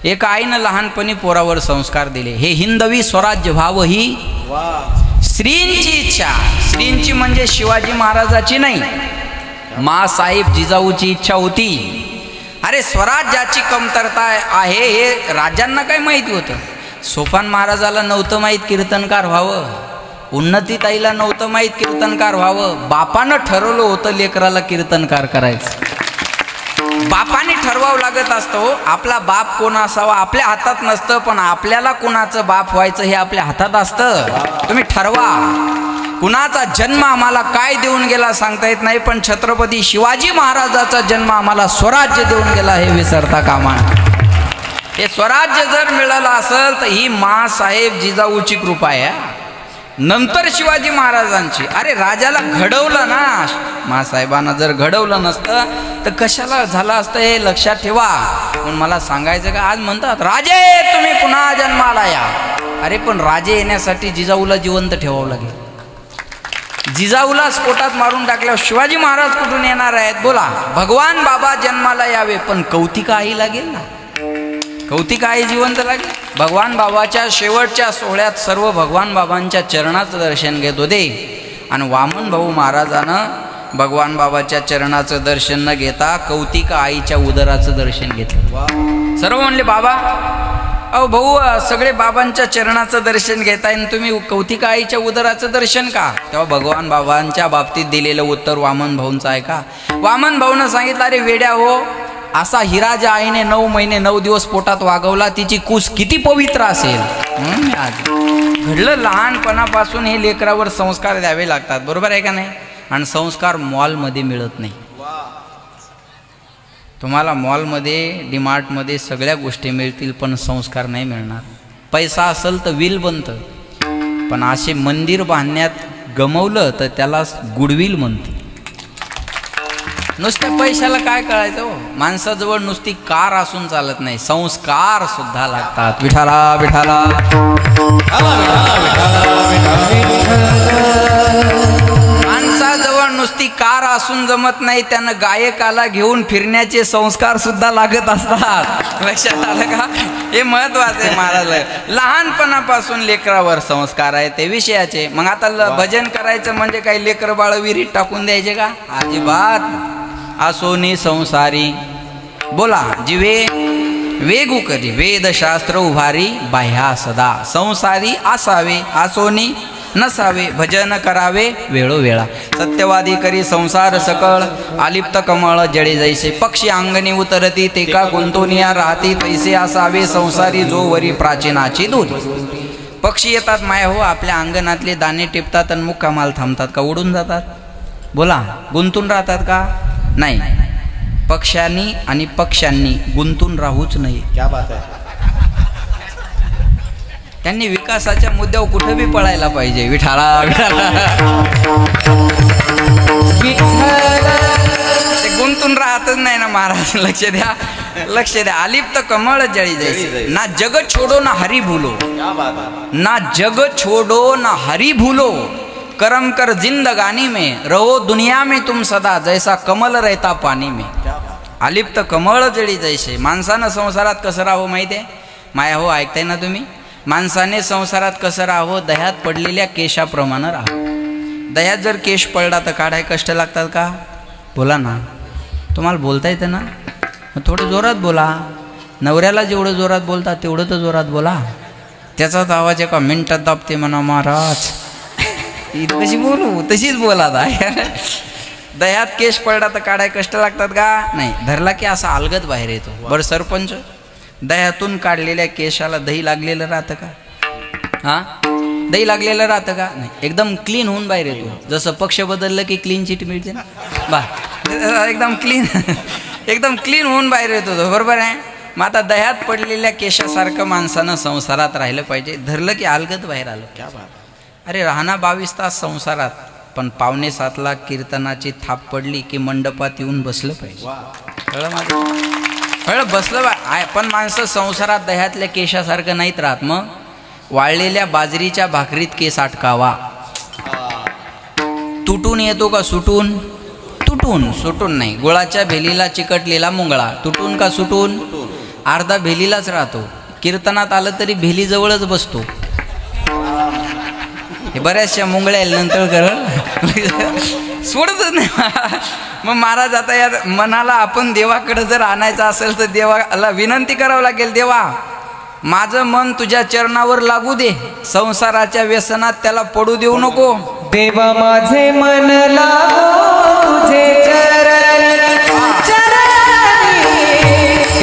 एका आईनं लहानपणी पोरावर संस्कार दिले. हे हिंदवी स्वराज्य व्हावं ही श्रींची इच्छा. श्रींची म्हणजे शिवाजी महाराजाची नाही, मासाहेब जिजाऊची इच्छा होती. अरे स्वराज्याची कमतरता आहे हे राजांना काय माहिती होतं? सोपान महाराजाला नव्हतं माहीत कीर्तनकार व्हावं, उन्नतीताईला नव्हतं माहीत कीर्तनकार व्हावं. बापानं ठरवलं होतं लेकराला कीर्तनकार करायचं. बापाने ठरवावं लागत असतं. आपला बाप कोण असावा आपल्या हातात नसतं, पण आपल्याला कुणाचं बाप व्हायचं हे आपल्या हातात असतं. तुम्ही ठरवा. कुणाचा जन्म आम्हाला काय देऊन गेला सांगता येत नाही, पण छत्रपती शिवाजी महाराजाचा जन्म आम्हाला स्वराज्य देऊन गेला हे विसरता कामा नये. हे स्वराज्य जर मिळालं असेल तर ही मासाहेब जिजाऊची कृपा आहे. नंतर शिवाजी महाराजांची. अरे राजाला घडवलं ना, मासाहेबांना जर घडवलं नसतं तर कशाला झालं असतं हे लक्षात ठेवा. पण मला सांगायचं का, आज म्हणतात राजे तुम्ही पुन्हा जन्माला या. अरे पण राजे येण्यासाठी जिजाऊला जिवंत ठेवावं लागेल. जिजाऊला स्फोटात मारून टाकल्यावर शिवाजी महाराज कुठून येणार आहेत? बोला. भगवान बाबा जन्माला यावे, पण कौतिका आई लागेल ना. कौतिका आई जिवंत लागेल. भगवान बाबाच्या शेवटच्या सोहळ्यात सर्व भगवान बाबांच्या चरणाचं दर्शन घेत होते, आणि वामन भाऊ महाराजानं भगवान बाबाच्या चरणाचं दर्शन न घेता कौतिका आईच्या उदराचं दर्शन घेतलं. सर्व म्हणले बाबा, अहो भाऊ सगळे बाबांच्या चरणाचं दर्शन घेताय आणि तुम्ही कौतिका आईच्या उदराचं दर्शन का? तेव्हा भगवान बाबांच्या बाबतीत दिलेलं उत्तर वामन भाऊंचं आहे का? वामन भाऊनं सांगितलं, अरे वेड्या हो, असा हिरा ज्या आईने 9 महिने 9 दिवस पोटात वागवला तिची कूस किती पवित्र असेल. घडलं लहानपणापासून हे लेकरावर संस्कार द्यावे लागतात. बरोबर आहे का नाही? आणि संस्कार मॉलमध्ये मिळत नाही. तुम्हाला मॉलमध्ये डीमार्टमध्ये सगळ्या गोष्टी मिळतील, पण संस्कार नाही मिळणार. पैसा असेल तर विल बनतं, पण असे मंदिर बांधण्यात गमवलं तर त्याला गुडविल म्हणते. नुसत्या पैशाला काय कळायचं हो? माणसाजवळ नुसती कार असून चालत नाही, संस्कार सुद्धा लागतात. विठाला विठाला माणसाजवळ नुसती कार असून जमत नाही, त्यानं गायकाला घेऊन फिरण्याचे संस्कार सुद्धा लागत असतात. लक्षात आलं का? हे महत्वाचं आहे महाराज. लहानपणापासून लेकरावर संस्कार आहे ते विषयाचे. मग आता भजन करायचं म्हणजे काही लेकर बाळ विहिरीत टाकून द्यायचे का? अजिबात. असोनी संसारी बोला जिवे वेगू करी वेदशास्त्र उभारी बाह्या सदा संसारी असावे असोनी नसावे भजन करावे वेळोवेळा सत्यवादी करी संसार सकळ आलिप्त कमळ जळे जैसे पक्षी अंगणी उतरती ते का गुंतोनिया राहती तैसे असावे संसारी जो वरी प्राचीनाची दोरी. पक्षी येतात माया हो आपल्या अंगणातले दाणे टिपतात आणि मुक्कामाल थांबतात का उडून जातात? बोला गुंतून राहतात का? नाही. पक्ष्यांनी आणि पक्ष्यांनी गुंतून राहूच नाही. क्या बात आहे. त्यांनी विकासाच्या मुद्द्यावर कुठे बी पळायला पाहिजे. विठाळा ते गुंतून राहतच नाही ना महाराज. लक्ष द्या लक्ष द्या. आलिप्त कमळ जळी जैसे ना जग छोडो ना हरी भूलो ना जग छोडो ना हरी भूलो करम कर जिंदगानी में रहो दुनिया में तुम सदा जैसा कमल रहता पाणी में. आलिप्त कमळ जळी जैसे. माणसानं संसारात कसं राहावं माहिती आहे माया हो? ऐकताय ना तुम्ही? माणसाने संसारात कसं राहावं? दह्यात पडलेल्या केशाप्रमाणे राहावं. दह्यात जर केश पडला तर काढाय कष्ट लागतात का? बोला ना. तुम्हाला बोलता येतं ना? थोडं जोरात बोला. नवऱ्याला जेवढं जोरात बोलता तेवढं तर जोरात बोला. त्याचाच आवाज एका मिनिटात दाबते म्हणा महाराज. कशी बोलू? तशीच बोला. दह्यात केश पडला तर काढाय कष्ट लागतात का? नाही. धरला की असा अलगद बाहेर येतो. बरं सरपंच दह्यातून काढलेल्या केशाला दही लागलेलं राहतं का? हां दही लागलेलं राहतं का? नाही. एकदम क्लीन होऊन बाहेर येतो. जसं पक्ष बदललं की क्लीन चिट मिळते ना बा. एकदम क्लीन एकदम क्लीन होऊन बाहेर येतो तो. बरोबर आहे. मग आता दह्यात पडलेल्या केशासारखं माणसानं संसारात राहिलं पाहिजे. धरलं की अलगद बाहेर आलं. क्या बात. अरे राहना 22 तास संसारात पण 6:45 कीर्तनाची थाप पडली की मंडपात येऊन बसलं पाहिजे. कळलं माझं? कळलं बसलं बा. पण माणसं संसारात दह्यातल्या केशासारखं नाहीत राहत. मग वाळलेल्या बाजरीच्या भाकरीत केस अटकावा. तुटून येतो का सुटून? तुटून. सुटून नाही. गुळाच्या भेलीला चिकटलेला मुंगळा तुटून का सुटून? अर्धा भेलीलाच राहतो. कीर्तनात आलं तरी भेलीजवळच बसतो. हे बऱ्याचशा मुंगळ्या नंतर कर सोडतच नाही. मग महाराज आता या मनाला आपण देवाकडे जर आणायचं असेल तर देवाला विनंती करावं लागेल. देवा माझं मन तुझ्या चरणावर लागू दे. संसाराच्या व्यसनात त्याला पडू देऊ नको. देवा माझे मन लागो तुझे चरणी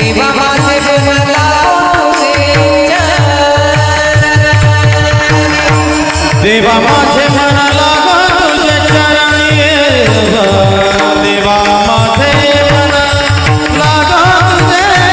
देवा माझे मन लागो तुझे देवा माझे मन लागो तुझे चरणी देवा माझे मन लागो तुझे चरणी.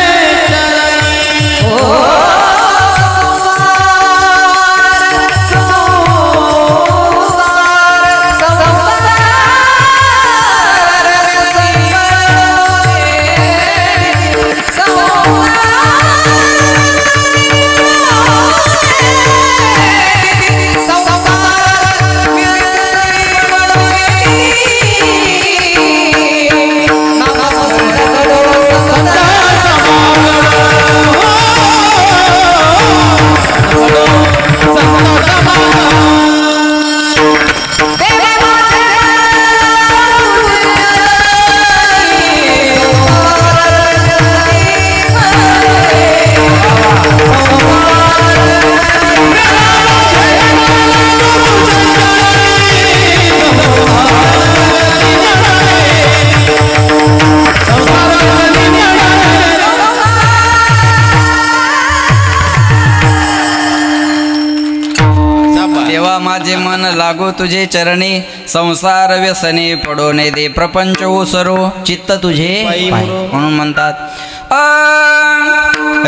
माझे मन लागो तुझे चरणी संसार व्यसने पडोने दे प्रपंच ओसरो चित्त तुझे पाय. म्हणून म्हणतात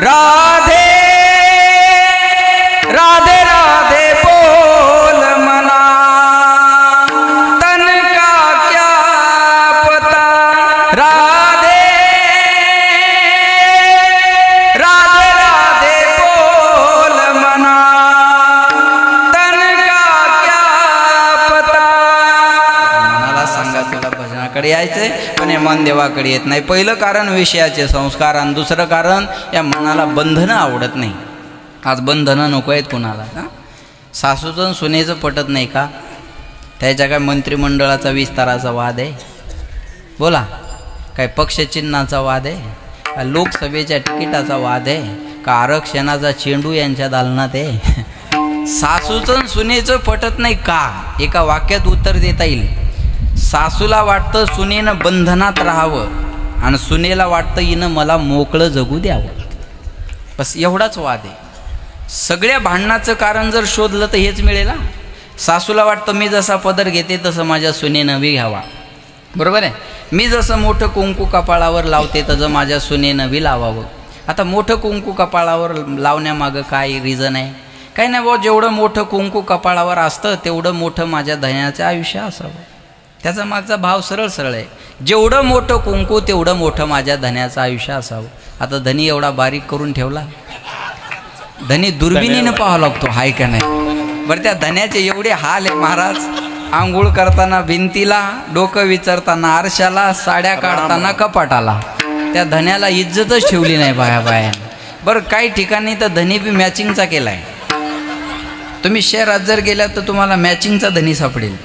राधे राधे राधे बोल मना तन का क्या पता. राधे राधे राधे बोल मना तन का क्या पता. मनाला सांगा तुला भजनाकडे यायचंय पण हे मन देवाकडे येत नाही. पहिलं कारण विषयाचे संस्कार आणि दुसरं कारण या मनाला बंधनं आवडत नाही. आज बंधनं नको आहेत कुणाला. सासूचं सुनेचं पटत नाही का? त्याच्या काय मंत्रिमंडळाचा विस्ताराचा वाद आहे? बोला. काय पक्षचिन्हाचा वाद आहे का? लोकसभेच्या तिकिटाचा वाद आहे का? आरक्षणाचा चेंडू यांच्या दालनात आहे? सासूचं सुनेचं पटत नाही का? एका वाक्यात उत्तर देता येईल. सासूला वाटतं सुनेनं बंधनात राहावं आणि सुनेला वाटतं हिनं मला मोकळं जगू द्यावं. बस एवढाच वाद आहे. सगळ्या भांडणाचं कारण जर शोधलं तर हेच मिळेल. सासूला वाटतं मी जसा पदर घेते तसं माझ्या सुनेनं बी घ्यावा. बरोबर आहे. मी जसं मोठं कुंकू कपाळावर लावते तसं माझ्या सुनेनं बी लावावं. आता मोठं कुंकू कपाळावर लावण्यामागं काय रिझन आहे? काही नाही भाऊ, जेवढं मोठं कुंकू कपाळावर असतं तेवढं मोठं माझ्या धन्याचं आयुष्य असावं. त्याचा मागचा भाव सरळ सरळ आहे. जेवढं मोठं कुंकू तेवढं मोठं माझ्या धन्याचं आयुष्य असावं. आता धनी एवढा बारीक करून ठेवला. धनी दुर्बिणीनं पाहावं लागतो हाय का नाही. बरं त्या धन्याचे एवढे हाल आहे महाराज. आंघोळ करताना भिंतीला, डोकं विचारताना आरशाला, साड्या काढताना कपाटाला. त्या धन्याला इज्जतच ठेवली नाही बाया. बरं काही ठिकाणी तर धनी बी मॅचिंगचा केला आहे. तुम्ही शहरात जर गेल्यात तर तुम्हाला मॅचिंगचा धनी सापडेल.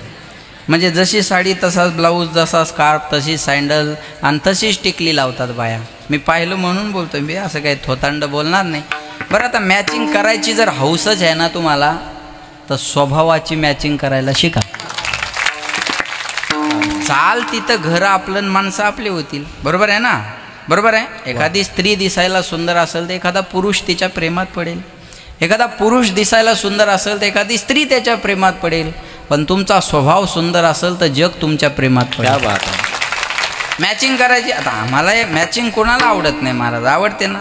म्हणजे जशी साडी तसाच ब्लाऊज, जसा स्कार्फ तशी सँडल आणि तशीच टिकली लावतात बाया. मी पाहिलं म्हणून बोलतो. मी असं काही थोतांड बोलणार नाही. बरं आता मॅचिंग करायची जर हौसच आहे ना तुम्हाला तर स्वभावाची मॅचिंग करायला शिका. चाल तिथं घर आपलं माणसं आपले होतील. बरोबर आहे ना? बरोबर आहे. एखादी स्त्री दिसायला सुंदर असेल तर एखादा पुरुष तिच्या प्रेमात पडेल. एखादा पुरुष दिसायला सुंदर असेल तर एखादी स्त्री त्याच्या प्रेमात पडेल. पण तुमचा स्वभाव सुंदर असेल तर जग तुमच्या प्रेमात पडेल. मॅचिंग करायची. आता आम्हाला मॅचिंग कोणाला आवडत नाही महाराज? आवडते ना.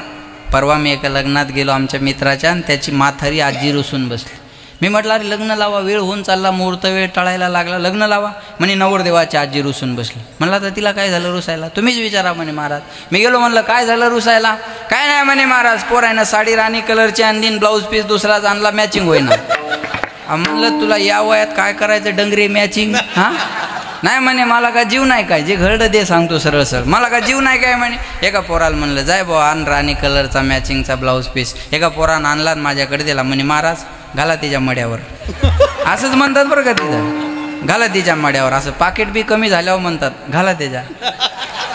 परवा मी एका लग्नात गेलो आमच्या मित्राच्या आणि त्याची म्हातारी आजी रुसून बसली. मी म्हटलं अरे लग्न लावा, वेळ होऊन चालला, मुहूर्त वेळ टळायला लागला, लग्न लावा. म्हणे नवरदेवाची आजी रुसून बसली. म्हणलं तर तिला काय झालं रुसायला? तुम्हीच विचारा म्हणे महाराज. मी गेलो म्हणलं काय झालं रुसायला? काय नाही म्हणे महाराज, पोरायनं साडी राणी कलरची आणली, ब्लाऊज पीस दुसराच आणला, मॅचिंग होईना. म्हणलं तुला या वयात काय करायचं डंगरे मॅचिंग? हां नाही म्हणे मला का जीव नाही काय? जे घरडं दे सांगतो सरळ सर, मला का जीव नाही काय म्हणे. एका पोराला म्हणलं जाय भाऊ आण राणी कलरचा मॅचिंगचा ब्लाऊज पीस. एका पोरानं आणला माझ्याकडे दिला. म्हणे महाराज घाला तिच्या मड्यावर. असंच म्हणतात बरं का तिथं, घाला तिच्या मड्यावर. असं पाकिट बी कमी झाल्यावर म्हणतात घाला त्याच्या.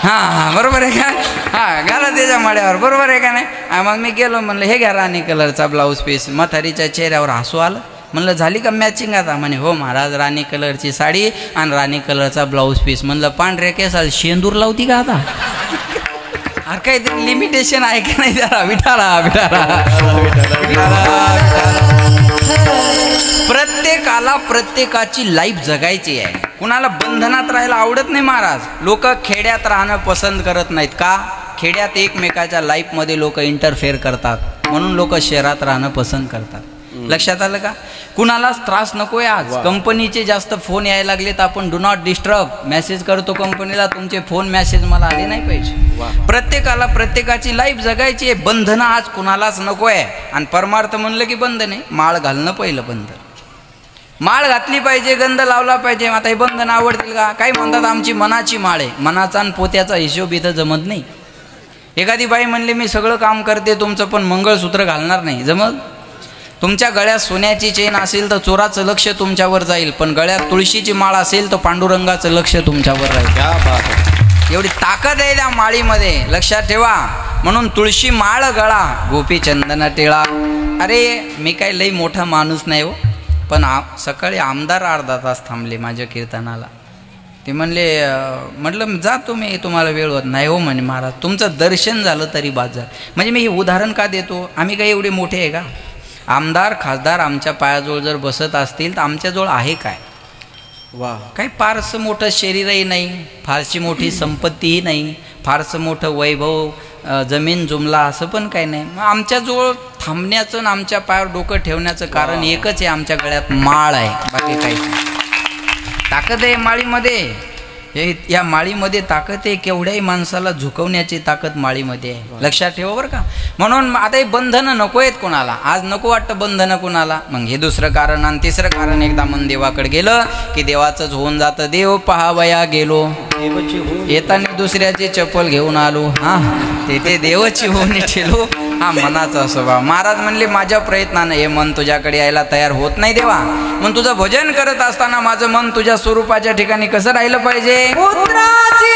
हां बरोबर आहे का? हां घाला त्याच्या मड्यावर. बरोबर आहे का नाही? मग मी गेलो म्हणलं हे घ्या राणी कलरचा ब्लाऊज पीस. म्हातारीच्या चेहऱ्यावर हसू आलं. म्हणलं झाली का मॅचिंग आता? म्हणे हो महाराज, राणी कलरची साडी आणि राणी कलरचा ब्लाऊज पीस. म्हणलं पांढऱ्या केसाला शेंदूर लावती का आता? अरे काहीतरी लिमिटेशन आहे का नाही जरा? विठाला प्रत्येकाला प्रत्येकाची लाईफ जगायची आहे. कुणाला बंधनात राहायला आवडत नाही महाराज. लोक खेड्यात राहणं पसंत करत नाहीत का? खेड्यात एकमेकाच्या लाईफमध्ये लोक इंटरफेअर करतात म्हणून लोक शहरात राहणं पसंत करतात. लक्षात आलं का? कुणालाच त्रास नकोय. आज कंपनीचे जास्त फोन यायला लागले तर आपण डू नॉट डिस्टर्ब मेसेज करतो कंपनीला, तुमचे फोन मेसेज मला आले नाही पाहिजे. प्रत्येकाला प्रत्येकाची लाईफ जगायची आहे. बंधनं आज कुणालाच नको आहे. आणि परमार्थ म्हणलं की बंधन आहे. माळ घालणं पहिलं बंधन. माळ घातली पाहिजे, गंध लावला पाहिजे. आता हे बंधन आवडतील का? काही म्हणतात आमची मनाची माळ आहे. मनाचा आणि पोत्याचा हिशोब इथं जमत नाही. एखादी बाई म्हणली मी सगळं काम करते तुमचं पण मंगळसूत्र घालणार नाही, जमत? तुमच्या गळ्यात सोन्याची चेन असेल तर चोराचं लक्ष तुमच्यावर जाईल, पण गळ्यात तुळशीची माळ असेल तर पांडुरंगाचं लक्ष तुमच्यावर राहील. एवढी ताकद आहे त्या माळीमध्ये, लक्षात ठेवा. म्हणून तुळशी माळ गळा, गोपी चंदन टिळा. अरे मी काही लई मोठा माणूस नाही हो, पण सकाळी आमदार अर्धा तास थांबले माझ्या कीर्तनाला. ते म्हणले म्हटलं जा तुम्ही, तुम्हाला वेळ होत नाही हो म्हणे महाराज, तुमचं दर्शन झालं तरी बाद झालं. म्हणजे मी हे उदाहरण का देतो? आम्ही काही एवढे मोठे आहे का? आमदार खासदार आमच्या पायाजवळ जर बसत असतील तर आमच्याजवळ आहे काय? वा, काही फारसं मोठं शरीरही नाही, फारशी मोठी संपत्तीही नाही, फारसं मोठं वैभव जमीन जुमला असं पण काही नाही. मग आमच्याजवळ थांबण्याचं आणि आमच्या पायावर डोकं ठेवण्याचं कारण एकच आहे, आमच्या गळ्यात माळ आहे, बाकी काही ताकद आहे माळीमध्ये. हे या माळीमध्ये ताकद आहे, केवढ्याही माणसाला झुकवण्याची ताकद माळीमध्ये आहे, लक्षात ठेवा बरं का. म्हणून आता हे बंधनं नको आहेत कोणाला, आज नको वाटतं बंधनं कोणाला. मग हे दुसरं कारण. आणि तिसरं कारण, एकदा मन देवाकडे गेलं की देवाचंच होऊन जातं. देव पहावया गेलो, येताना दुसऱ्याची चप्पल घेऊन आलो, हा ते देवाची होऊन ठेलो, हा मनाचा स्वभाव. महाराज म्हणले माझ्या प्रयत्नानं हे मन तुझ्याकडे यायला तयार होत नाही देवा. मग तुझं भजन करत असताना माझं मन तुझ्या स्वरूपाच्या ठिकाणी कसं राहिलं पाहिजे. पुत्राची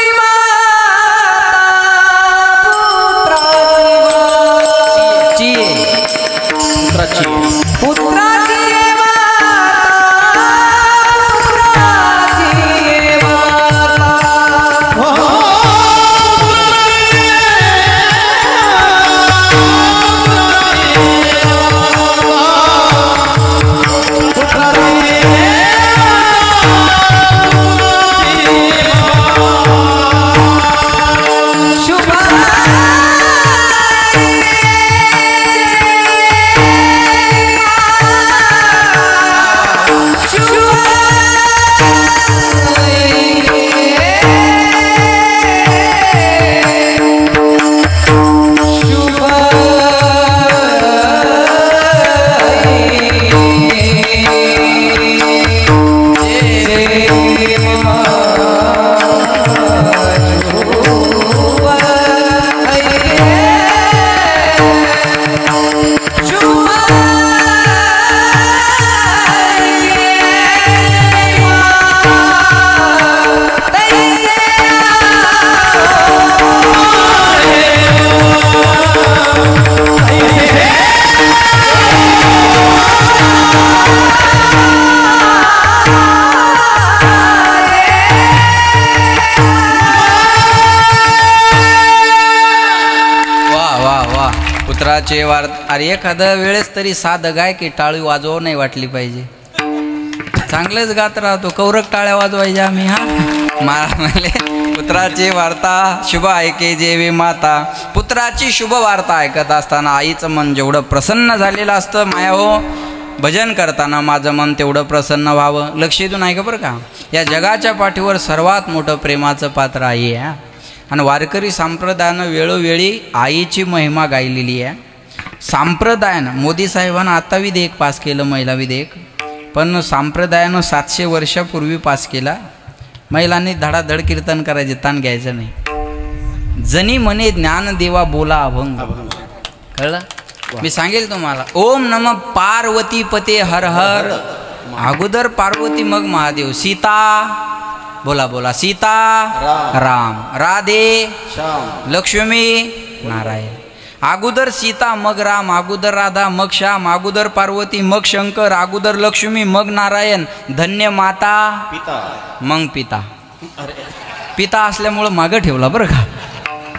पुत्राचे वार. अरे एखाद्या वेळेस तरी साधं गाय की टाळी वाजवू नाही वाटली पाहिजे. चांगलंच गात राहतो, कौरक टाळ्या वाजवायच्या आम्ही. हा महाराज म्हणले पुत्राची वार्ता शुभ ऐके जेवी माता. पुत्राची शुभ वार्ता ऐकत असताना आईचं मन जेवढं प्रसन्न झालेलं असतं माया हो, भजन करताना माझं मन तेवढं प्रसन्न व्हावं. लक्ष देऊन ऐका बरं का. या जगाच्या पाठीवर सर्वात मोठं प्रेमाचं पात्र आई आहे. आणि वारकरी संप्रदायानं वेळोवेळी आईची महिमा गायलेली आहे. संप्रदायानं मोदी साहेबांना आता विधेयक पास केलं, महिला विधेयक, पण संप्रदायानं 700 वर्षापूर्वी पास केला. महिलांनी धडाधड कीर्तन करायचे, ताण घ्यायचं नाही. जनी म्हणे ज्ञान देवा बोला अभंग. कळलं. मी सांगेल तुम्हाला. ओम नम पार्वती पते हर हर. अगोदर पार्वती मग महादेव. सीता बोला बोला. सीता राम. राधे लक्ष्मी नारायण. अगोदर सीता मग राम, अगोदर राधा मग श्याम, अगोदर पार्वती मग शंकर, अगोदर लक्ष्मी मग नारायण. धन्य माता मग पिता. पिता असल्यामुळं मागं ठेवला बरं का.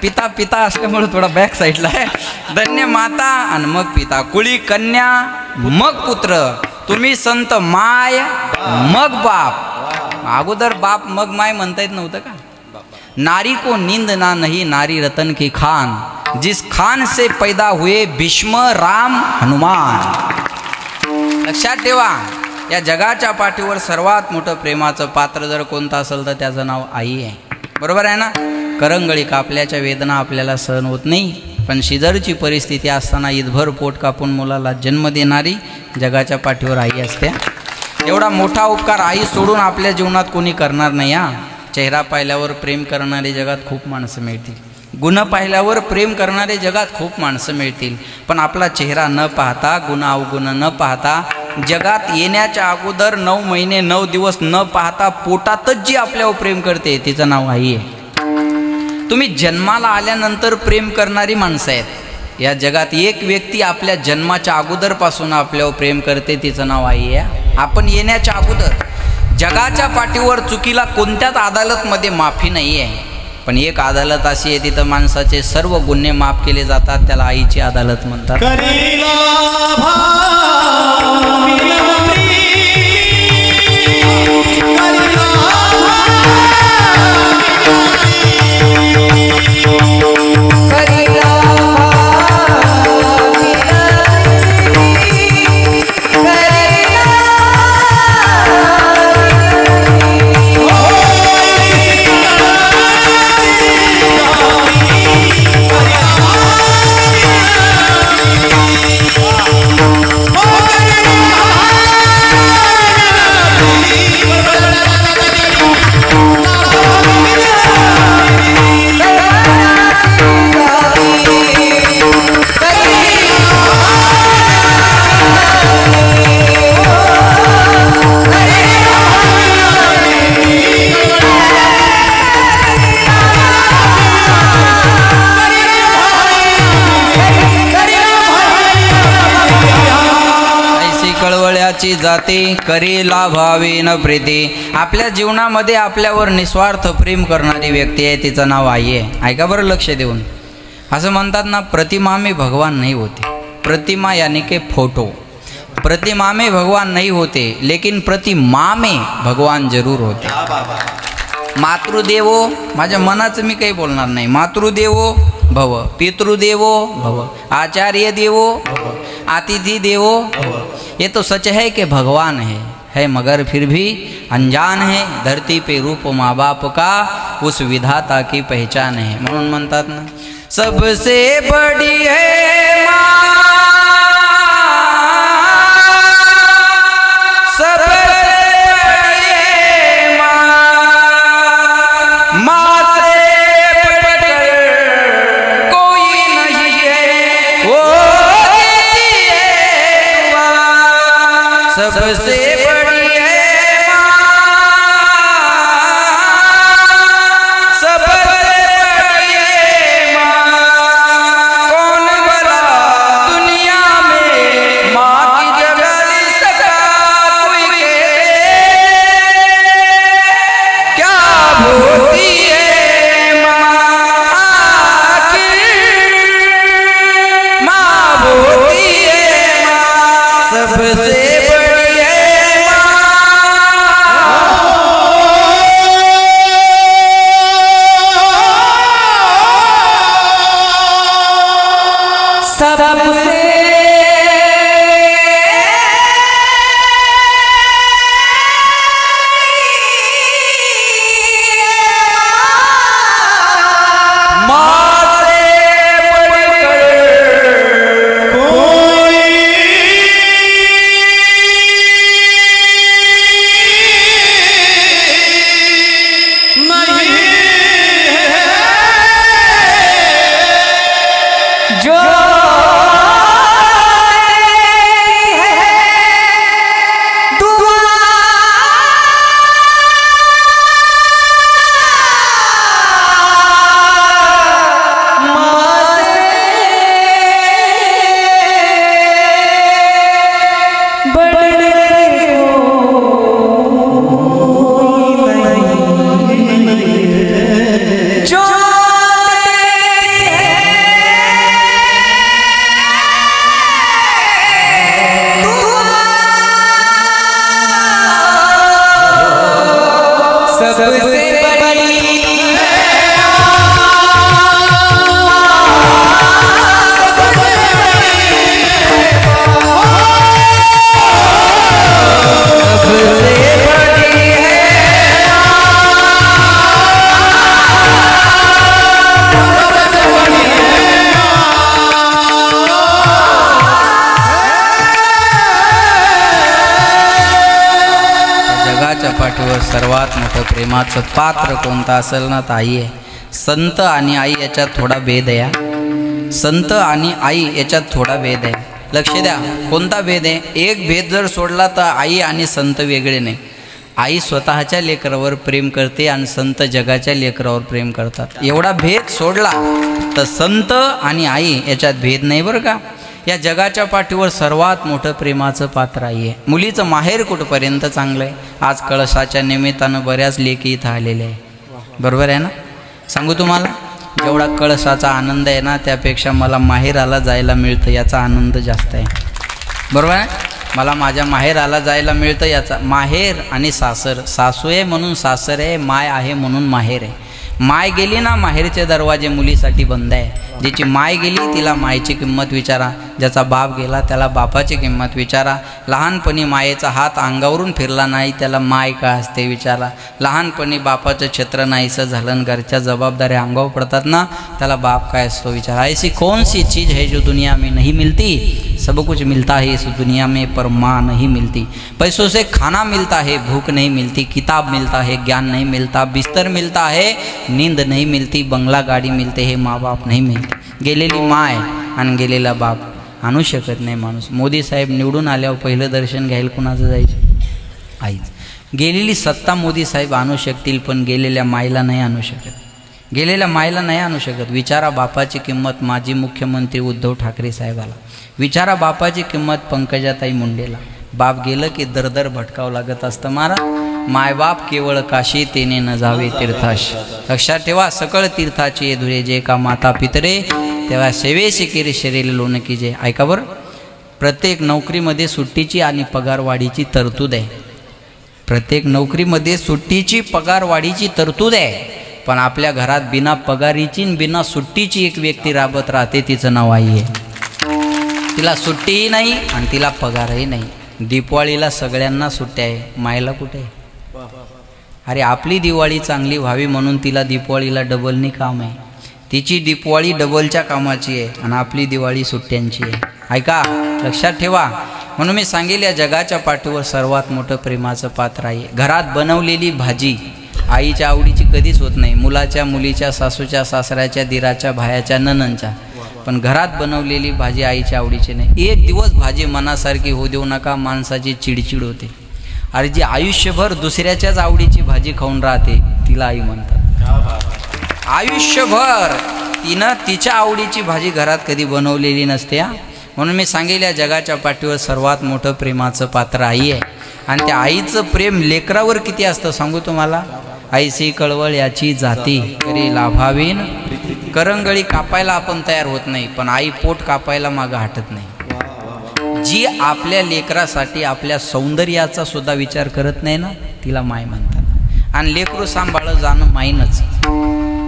पिता पिता असल्यामुळं थोडा बॅक साईडला आहे. धन्य माता आणि मग पिता. कुळी कन्या मग पुत्र. तुम्ही संत माय मग बाप. अगोदर बाप मग माय म्हणता येत नव्हतं का. नारी को नींद ना नहीं नारी रतन की खान. जिस खान से पैदा हुए भीष्म राम हनुमान. लक्षात ठेवा. या जगाच्या पाठीवर सर्वात मोठं प्रेमाचं पात्र जर कोणतं असेल तर त्याचं नाव आई आहे. बरोबर आहे ना. करंगळी कापल्याच्या वेदना आपल्याला सहन होत नाही, पण शिजरची परिस्थिती असताना ईदभर पोट कापून मुलाला जन्म देणारी जगाच्या पाठीवर आई असते. एवढा मोठा उपकार आई सोडून आपल्या जीवनात कोणी करणार नाही. हा चेहरा पाहिल्यावर प्रेम करणारे जगात खूप माणसं मिळतील, गुण पाहिल्यावर प्रेम करणारे जगात खूप माणसं मिळतील, पण आपला चेहरा न पाहता, गुण अवगुण न पाहता, जगात येण्याच्या अगोदर 9 महिने 9 दिवस न पाहता पोटातच जी आपल्यावर प्रेम करते तिचं नाव आई आहे. तुम्ही जन्माला आल्यानंतर प्रेम करणारी माणसं आहेत. या जगात एक व्यक्ती आपल्या जन्माच्या अगोदरपासून आपल्यावर प्रेम करते, तिचं नाव आई आहे. आपण येण्याच्या अगोदर जगाच्या पाठीवर चुकीला कोणत्याच अदालतमध्ये माफी नाही आहे, पण एक अदालत अशी आहे तिथं माणसाचे सर्व गुन्हे माफ केले जातात, त्याला आईची अदालत म्हणतात. त्याची जाते करी लाभावे न प्रीती. आपल्या जीवनामध्ये आपल्यावर निस्वार्थ प्रेम करणारी व्यक्ती आहे, तिचं नाव आई आहे. ऐका बरं लक्ष देऊन. असं म्हणतात ना, प्रतिमा में भगवान नहीं होते. प्रतिमा यानी के फोटो. प्रतिमा में भगवान नहीं होते, लेकिन प्रतिमा में भगवान जरूर होते. मातृदेवो, माझ्या मनाचं मी काही बोलणार नाही. मातृदेवो भव, पितृदेवो भव, आचार्य देवो भव, अतिथि देवो भव. ये तो सच है कि भगवान है मगर फिर भी अनजान है. धरती पे रूप माँ बाप का उस विधाता की पहचान है. म्हणून म्हणतात ना, सबसे बड़ी है माँ, सबसे बड़ी है माँ, माँ से बढ़कर कोई नहीं है, वो देती है माँ. सबसे बड़ी है माँ, सबसे बड़ी है माँ. कौन भला दुनिया में माँ की जगह ले सका कोई कहे, क्या होती है माँ, आखिर माँ होती है माँ. सबसे सर्वात मोठं प्रेमाचं पात्र कोणतं असेल ना, तर आई आहे. संत आणि आई याच्यात थोडा भेद आहे. संत आणि आई याच्यात थोडा भेद आहे. लक्ष द्या, कोणता भेद आहे? एक भेद जर सोडला तर आई आणि संत वेगळे नाही. आई स्वतःच्या लेकरावर प्रेम करते आणि संत जगाच्या लेकरावर प्रेम करतात. एवढा भेद सोडला तर संत आणि आई याच्यात भेद नाही बरं का. या जगाच्या पाठीवर सर्वात मोठं प्रेमाचं पात्र आई आहे. मुलीचं माहेर कुठपर्यंत चांगलं आहे. आज कळसाच्या निमित्तानं बऱ्याच लेकी इथं आलेल्या आहे, बरोबर आहे ना. सांगू तुम्हाला, जेवढा कळसाचा आनंद आहे ना, त्यापेक्षा मला माहेराला जायला मिळतं याचा आनंद जास्त आहे, बरोबर आहे. मला माझ्या माहेराला जायला मिळतं याचा. माहेर आणि सासर, सासू आहे म्हणून सासर आहे, माय आहे म्हणून माहेर आहे. माय गेली ना, माहेरचे दरवाजे मुलीसाठी बंद आहे. ज्याची माय गेली तिला मायची किंमत विचारा, ज्याचा बाप गेला त्याला बापाची किंमत विचारा. लहानपणी मायेचा हात अंगावरून फिरला नाही त्याला माय का असते विचारा. लहानपणी बापाचं छत्र नाहीसं झालं आणि घरच्या जबाबदाऱ्या अंगावर पडतात ना, त्याला बाप काय असतो विचारा. ऐसी कौन सी चीज़ है जो दुनिया में नहीं मिलती? सब कुछ मिलता है इस दुनिया में पर माँ नहीं मिलती. पैसों से खाना मिलता है, भूख नहीं मिलती. किताब मिलता है, ज्ञान नहीं मिलता. बिस्तर मिलता है, नींद नहीं मिलती. बंगला गाडी मिलते है, माँ बाप नहीं मिलते. गेलेली माय आणि गेलेला बाप आणू शकत नाही माणूस. मोदी साहेब निवडून आल्यावर पहिलं दर्शन घ्यायला कुणाचं जायचं? आईच. गेलेली सत्ता मोदी साहेब आणू शकतील, पण गेलेल्या मायला नाही आणू शकत. गेलेल्या मायला नाही आणू शकत. विचारा बापाची किंमत माजी मुख्यमंत्री उद्धव ठाकरे साहेबाला. विचारा बापाची किंमत पंकजाताई मुंडेला. बाप गेलं की दरदर भटकावं लागत असतं महाराज. मायबाप केवळ काशी तेने न जावे तीर्थाशी. लक्षात ठेवा, सकळ तीर्थाची धुरे जे का माता पितरे तेव्हा सेवेशी केरी शरीर लोण कीजे. ऐका बरं, प्रत्येक नोकरीमध्ये सुट्टीची आणि पगारवाढीची तरतूद आहे. प्रत्येक नोकरीमध्ये सुट्टीची पगारवाढीची तरतूद आहे. पण आपल्या घरात बिना पगारीची बिना सुट्टीची एक व्यक्ती राबत राहते, तिचं नाव आई आहे. तिला सुट्टीही नाही आणि तिला पगारही नाही. दिवाळीला सगळ्यांना सुट्ट्या आहे, मायला कुठे आहे? अरे आपली दिवाळी चांगली व्हावी म्हणून तिला दिवाळीला डबलनी काम आहे. तिची दिवाळी डबलच्या कामाची आहे आणि आपली दिवाळी सुट्ट्यांची आहे. ऐका, लक्षात ठेवा. म्हणून मी सांगेल, या जगाच्या पाठीवर सर्वात मोठं प्रेमाचं पात्र आहे. घरात बनवलेली भाजी आईच्या आवडीची कधीच होत नाही, मुलाच्या मुलीच्या सासूच्या सासऱ्याच्या दिराच्या भायाच्या ननंच्या. पण घरात बनवलेली भाजी आईच्या आवडीची नाही. एक दिवस भाजी मनासारखी होऊ देऊ नका, माणसाची चिडचिड होते. अरे जी आयुष्यभर दुसऱ्याच्याच आवडीची भाजी खाऊन राहते तिला आई म्हणतात. आयुष्यभर तिनं तिच्या आवडीची भाजी घरात कधी बनवलेली नसते. म्हणून मी सांगेल, या जगाच्या पाठीवर सर्वात मोठं प्रेमाचं पात्र आई आहे. आणि त्या आईचं प्रेम लेकरावर किती असतं सांगू तुम्हाला. आईसी कळवळ याची जाती तरी लाभावीन. करंगळी कापायला आपण तयार होत नाही, पण आई पोट कापायला मागं हटत नाही. जी आपल्या लेकरासाठी आपल्या सौंदर्याचा सुद्धा विचार करत नाही ना, तिला माय म्हणतात. आणि लेकरू सांभाळलं जाणं माईनच.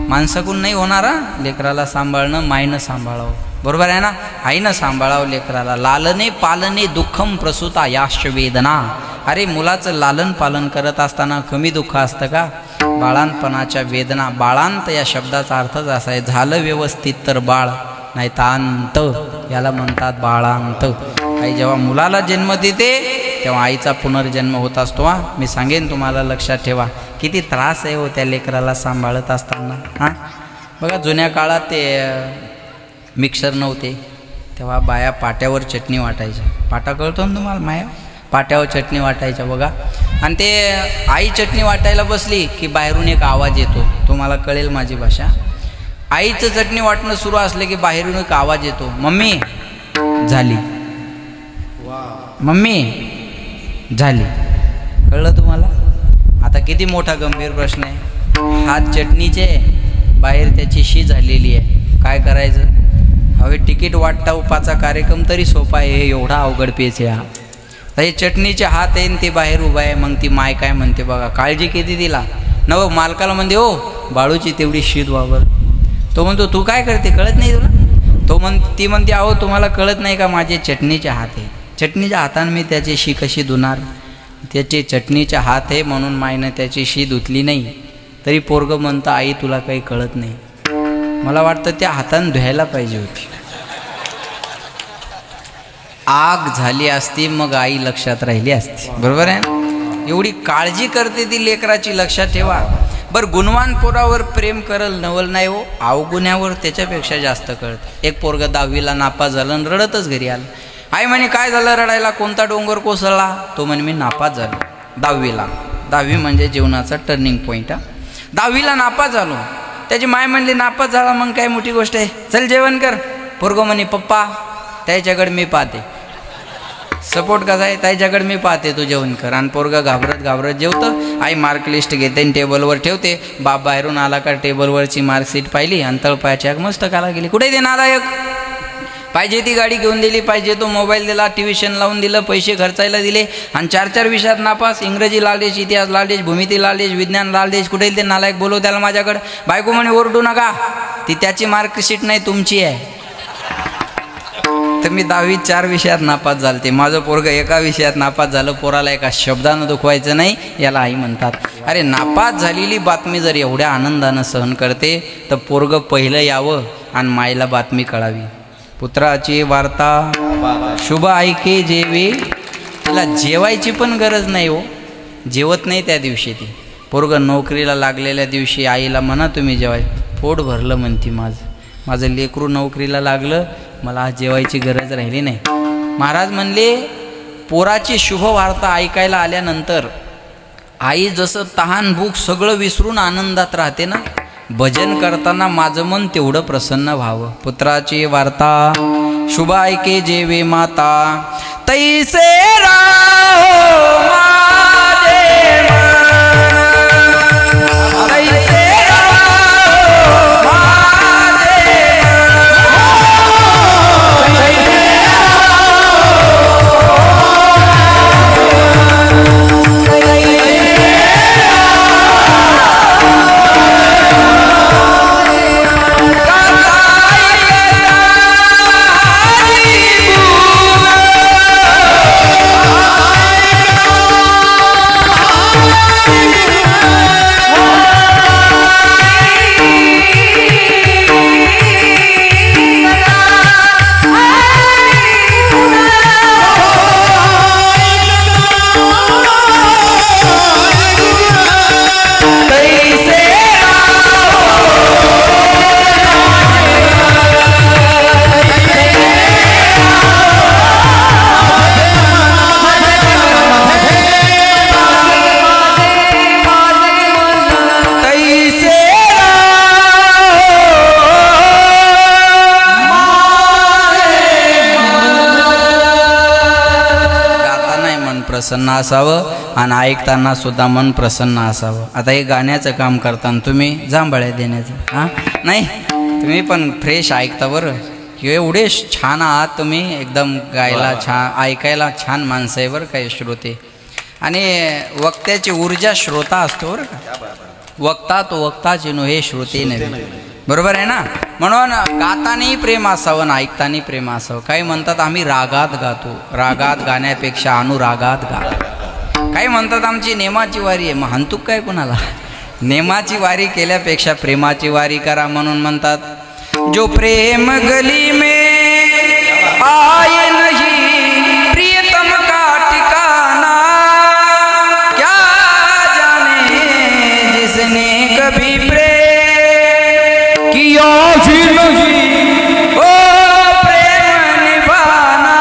माणसाकडून नाही होणारा लेकराला सांभाळणं, मायनं सांभाळावं. बरोबर आहे ना. आईनं सांभाळावं लेकराला. लालने पालने दुःखम प्रसूता याश्च वेदना. अरे मुलाचं लालन पालन करत असताना कमी दुःख असतं का? बाळांपणाच्या वेदना. बाळांत या शब्दाचा अर्थच असा आहे, झालं व्यवस्थित तर बाळ, नाही तांत, याला म्हणतात बाळांत. आई जेव्हा मुलाला जन्म देते तेव्हा आईचा पुनर्जन्म होत असतो. मी सांगेन तुम्हाला, लक्षात ठेवा. किती त्रास आहे हो त्या लेकराला सांभाळत असताना. हां बघा, जुन्या काळात ते मिक्सर नव्हते तेव्हा बाया पाट्यावर चटणी वाटायच्या. पाटा कळतो ना तुम्हाला? माया पाट्यावर चटणी वाटायच्या बघा. आणि ते आई चटणी वाटायला बसली की बाहेरून एक आवाज येतो. तुम्हाला कळेल माझी भाषा. आईचं चटणी वाटणं सुरू असलं की बाहेरून एक आवाज येतो, मम्मी झाली, मम्मी झाली. कळलं तुम्हाला? आता किती मोठा गंभीर प्रश्न आहे. हात चटणीचे, बाहेर त्याची शी झालेली आहे, काय करायचं? हवे तिकीट वाटता उपाचा कार्यक्रम तरी सोपा आहे, एवढा अवघड पेच आहे हा. तर हे चटणीचे हात आहे ते बाहेर उभा आहे. मग ती माय काय म्हणते बघा, काळजी किती दिला नव. मालकाला म्हणते, हो बाळूची तेवढी शीद वावर. तो म्हणतो, तू काय करते, कळत नाही तुला? ती म्हणते, अहो तुम्हाला कळत नाही का, माझे चटणीचे हात आहे. चटणीच्या हाताने मी त्याची शी कशी धुणार? त्याचे चटणीचे हात आहे म्हणून मायनं त्याची शी धुतली नाही. तरी पोरगं म्हणतं, आई तुला काही कळत नाही. मला वाटतं त्या हाताने धुवायला पाहिजे होती. आग झाली असती मग आई लक्षात राहिली असती. बरोबर आहे? एवढी काळजी करते ती लेकराची, लक्षात ठेवा. बरं, गुणवान पोरावर प्रेम करल नवल नाही हो, अवगुण्यावर त्याच्यापेक्षा जास्त कळतं. एक पोरगं 10वीला नापास झालं आणि रडतच घरी आलं. आई म्हणे, काय झालं रडायला, कोणता डोंगर कोसळला? तो म्हणे, मी नापास झालो 10वीला. 10वी म्हणजे जीवनाचा टर्निंग पॉईंट. 10वीला नापास झालो. त्याची माय म्हणली, नापास झाला मग काय मोठी गोष्ट आहे, चल जेवण कर. पोरगं म्हणे, पप्पा त्याच्याकडे मी पाहते. सपोर्ट कसा आहे, त्याच्याकडे मी पाहते, तू जेवण कर. आणि पोरगं घाबरत घाबरत जेवतं. आई मार्क लिस्ट घेते आणि टेबलवर ठेवते. बाप बाहेरून आला का टेबलवरची मार्कशीट पाहिली आणि तळपायाच्या मस्तकाला गेली. कुठे दे नालायक? पाहिजे ती गाडी घेऊन दिली, पाहिजे तो मोबाईल दिला, ट्युशन लावून दिलं, पैसे खर्चायला दिले. आणि 4-4 विषयात नापास. इंग्रजी लालदेश, इतिहास लालदेश, भूमिती लालदेश, विज्ञान लालदेश. कुठे ते नालायक? बोलव त्याला माझ्याकडे. बायको म्हणे, ओरडू नका, ती त्याची मार्कशीट नाही तुमची आहे. तर मी 10वीत 4 विषयात नापास झालते. माझं पोरगं एका विषयात नापास झालं. पोराला एका शब्दानं दुखवायचं नाही, याला आई म्हणतात. अरे नापास झालेली बातमी जर एवढ्या आनंदानं सहन करते तर पोरगं पहिलं यावं आणि मायला बातमी कळावी. पुत्राची वार्ता शुभ ऐके जेवे. तिला जेवायची पण गरज नाही हो, जेवत नाही त्या दिवशी ती. पोरगं नोकरीला लागलेल्या दिवशी आईला म्हणा तुम्ही जेवाय. पोट भरलं म्हणती माझं लेकरू नोकरीला लागलं, मला आज जेवायची गरज राहिली नाही. महाराज म्हणले, पोराची शुभ वार्ता ऐकायला आल्यानंतर आई जसं तहान भूक सगळं विसरून आनंदात राहते ना, भजन करताना माझं मन तेवढं प्रसन्न व्हावं. पुत्राची वार्ता शुभ ऐके जेवे माता तैसे प्रसन्न असावं आणि ऐकताना सुद्धा मन प्रसन्न असावं. आता हे गाण्याचं काम करताना तुम्ही जांभळ्या देण्याचं हां नाही, तुम्ही पण फ्रेश ऐकता बरं. एवढे छान आहात तुम्ही, एकदम गायला छान, ऐकायला छान माणसं आहे बरं काही श्रोते. आणि वक्त्याची ऊर्जा श्रोता असतो बरं का. वक्ता तो वक्ताच हे श्रोते नव्हे, बरोबर आहे ना. म्हणून गातानी प्रेम असावं आणि ऐकतानी प्रेम असावं. काही म्हणतात आम्ही रागात गातो, रागात गाण्यापेक्षा अनुरागात गा. काही म्हणतात आमची नेमाची वारी आहे. मग हंतूक काय कुणाला, नेमाची वारी केल्यापेक्षा प्रेमाची वारी करा. म्हणून म्हणतात जो प्रेम गली में आए नहीं प्रियतम का ठिकाना, क्या जाने जिसने कभी प्रेम किया ही नहीं ओ प्रेम निभाना.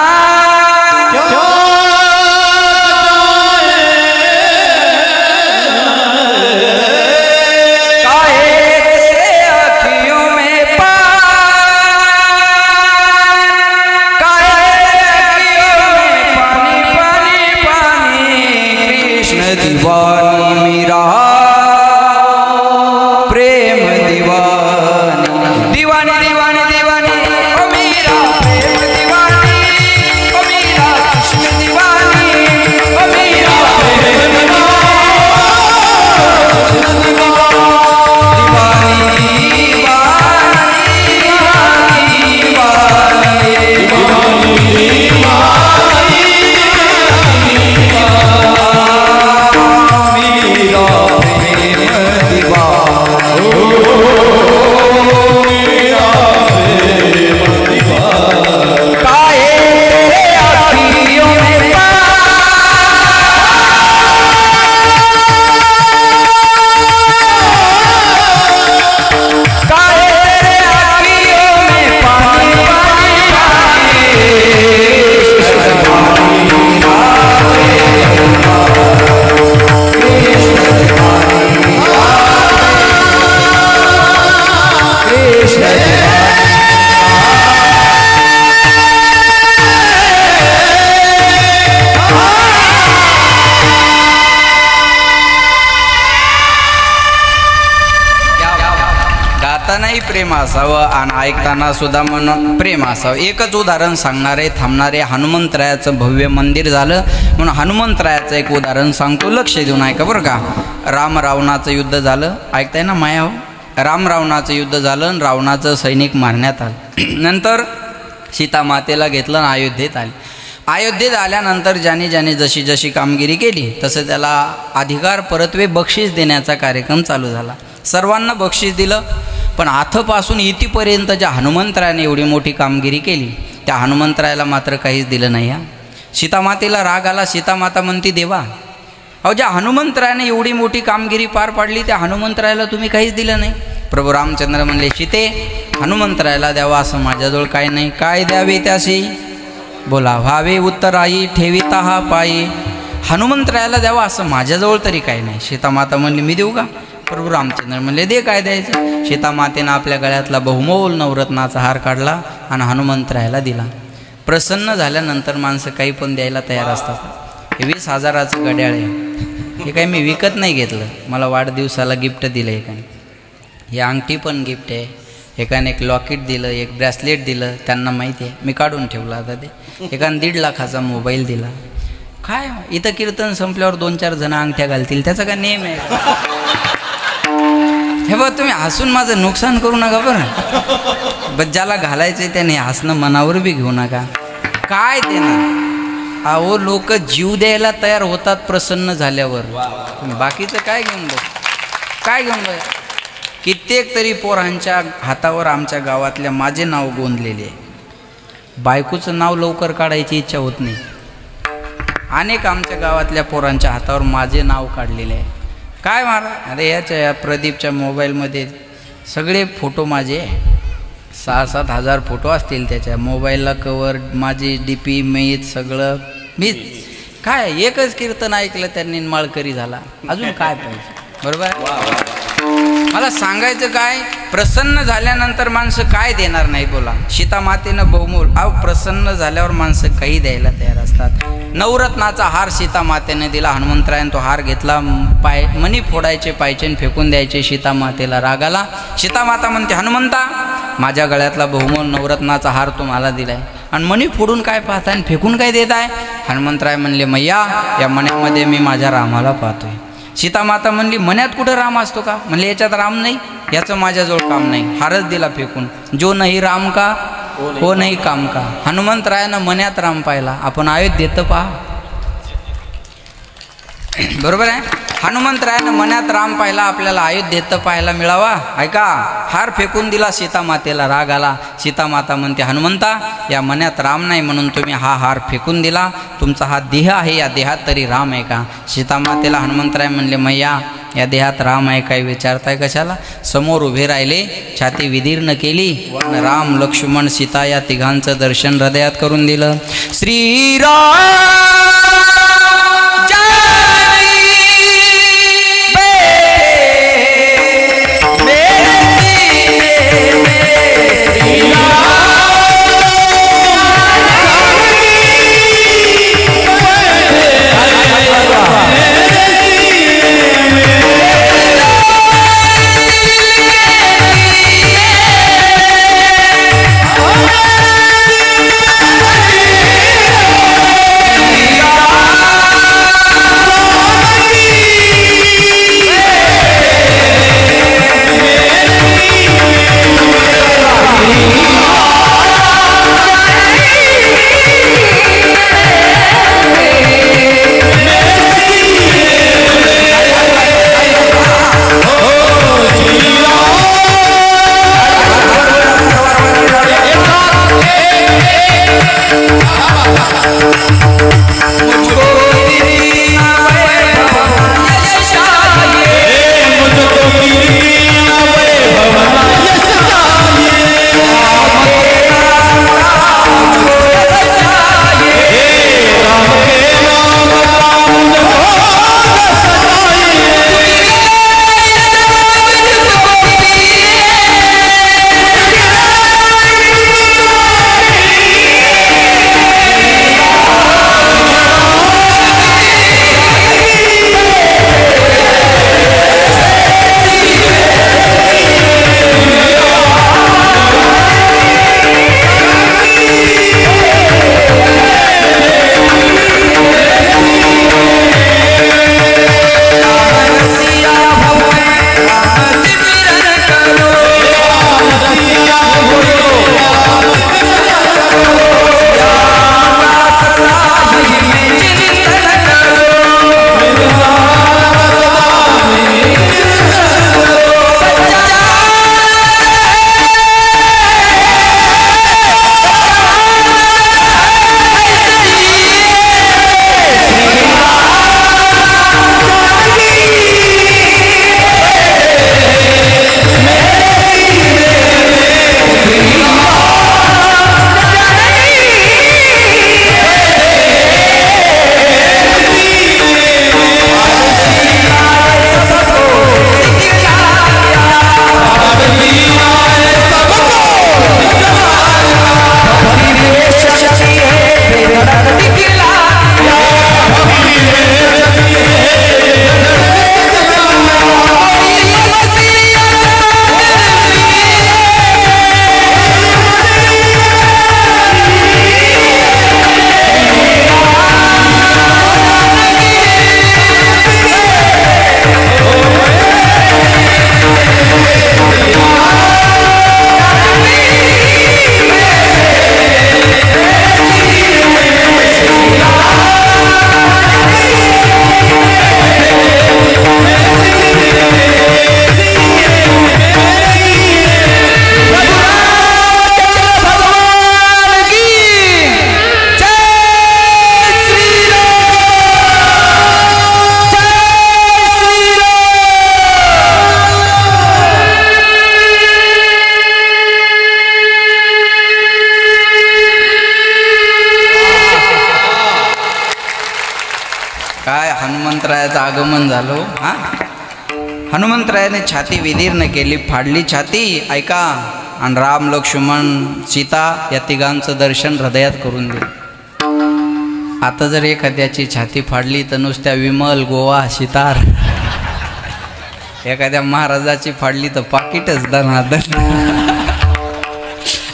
दीवानी मीरा प्रेम दीवानी, दीवानी दीवानी दीवानी ओ मीरा प्रेम दीवानी, ओ मीरा कृष्ण दीवानी, ओ मीरा प्रेम प्रेम असावं आणि ऐकताना सुद्धा मन प्रेम असावं. एकच उदाहरण सांगणारे थांबणारे हनुमंतरायाचं भव्य मंदिर झालं. म्हणून हनुमंतरायाचं एक उदाहरण सांगतो, लक्ष देऊन ऐका बरं का. राम रावणाचं युद्ध झालं, ऐकताय ना माया हो. राम रावणाचं युद्ध झालं आणि रावणाचं सैनिक मारण्यात आलं. नंतर सीता मातेला घेतलं आणि अयोध्येत आली. अयोध्येत आल्यानंतर ज्याने ज्याने जशी जशी कामगिरी केली तसं त्याला अधिकार परत्वे बक्षीस देण्याचा कार्यक्रम चालू झाला. सर्वांना बक्षीस दिलं. पण आथपासून इथपर्यंत ज्या हनुमंतरायाने एवढी मोठी कामगिरी केली त्या हनुमंतरायाला मात्र काहीच दिलं नाही. सीतामातेला राग आला. सीतामाता म्हणती देवा, अहो ज्या हनुमंतरायाने एवढी मोठी कामगिरी पार पाडली त्या हनुमंतरायाला तुम्ही काहीच दिलं नाही. प्रभू रामचंद्र म्हणले, सीते हनुमंतरायाला द्यावा असं माझ्याजवळ काय नाही. काय द्यावे त्याशी बोला, व्हावे उत्तराई ठेविता हा पायी. हनुमंतरायाला द्यावा असं माझ्याजवळ तरी काय नाही. सीतामाता म्हणली मी देऊ का. प्रभू रामचंद्र म्हणले दे, काय द्यायचं. सीतामातेनं आपल्या गळ्यातला बहुमोल नवरत्नाचा हार काढला आणि हनुमंतरायाला दिला. प्रसन्न झाल्यानंतर माणसं काही पण द्यायला तयार असतात. हे 20,000चं घड्याळ आहे, हे काही मी विकत नाही घेतलं. मला वाढदिवसाला गिफ्ट दिलं एकाने. हे अंगठी पण गिफ्ट आहे. एकाने एक लॉकेट दिलं, एक ब्रॅसलेट दिलं. त्यांना माहिती आहे मी काढून ठेवला आता ते. एकाने 1.5 लाखाचा मोबाईल दिला. काय इथं कीर्तन संपल्यावर 2-4 जण अंगठ्या घालतील, त्याचा काय नेम आहे. हे बघ तुम्ही हसून माझं नुकसान करू नका बरं. बस ज्याला घालायचं आहे त्याने हसणं मनावर बी घेऊ नका. काय ते ना, अहो लोक जीव द्यायला तयार होतात प्रसन्न झाल्यावर. बाकीचं काय घेऊन बघ, काय घेऊन बघ. कित्येक तरी पोरांच्या हातावर आमच्या गावातल्या माझे नाव गोंदलेले आहे. बायकोचं नाव लवकर काढायची इच्छा होत नाही. अनेक आमच्या गावातल्या पोरांच्या हातावर माझे नाव काढलेले आहे. काय मारा, अरे या प्रदीपच्या मोबाईलमध्ये सगळे फोटो माझे 6-7 हजार फोटो असतील त्याच्या मोबाईलला. कवर माझी DP मीच सगळं मीच. काय एकच कीर्तन ऐकलं त्यांनी माळकरी झाला, अजून काय पाहिजे. बरोबर. मला सांगायचं काय, प्रसन्न झाल्यानंतर माणसं काय देणार नाही बोला. सीतामातेनं बहुमोल प्रसन्न झाल्यावर माणसं काही द्यायला तयार असतात. नवरत्नाचा हार सीतामातेने दिला. हनुमंतरायाने तो हार घेतला. मणी फोडायचे, पायचेन फेकून द्यायचे. सीतामातेला राग आला. सीतामाता म्हणते, हनुमंता माझ्या गळ्यातला बहुमोल नवरत्नाचा हार तुम्हाला दिलाय आणि मणी फोडून काय पाहताय आणि फेकून काय देत आहे. हनुमंतराय म्हणले, मैया या मण्यामध्ये मी माझ्या रामाला पाहतोय. सीतामाता म्हणली, मण्यात कुठं राम असतो का? म्हणले, याच्यात राम नाही, याचं माझ्याजवळ काम नाही. हारच दिला फेकून. जो नाही राम का हो नाही काम का. हनुमंतरायानं मण्यात राम पाहिला. आपण अयोध्येत पहा, बरोबर आहे. हनुमंतरायानं मण्यात राम पाहिला, आपल्याला अयोध्येत पाहायला मिळावा. ऐका, हार फेकून दिला. सीतामातेला राग आला. सीतामाता म्हणते, हनुमंता या मण्यात राम नाही म्हणून तुम्ही हा हार फेकून दिला. तुमचा हा देह आहे, या देहात तरी राम आहे का? सीतामातेला हनुमंतराय म्हणले, मैया या देहात राम आहे काय विचारताय कशाला? समोर उभे राहिले, छाती विदीर्ण केली. राम लक्ष्मण सीता या तिघांचं दर्शन हृदयात करून दिलं. श्रीराम काय हनुमंतरायाचं आगमन झालं. हां हनुमंतरायाने छाती विदीर्ण केली, फाडली छाती, ऐका, आणि राम लक्ष्मण सीता या तिघांचं दर्शन हृदयात करून दिलं. आता जर एखाद्याची छाती फाडली तर नुसत्या विमल गोवा सितार, एखाद्या महाराजाची फाडली तर पाकिटच धनाधन.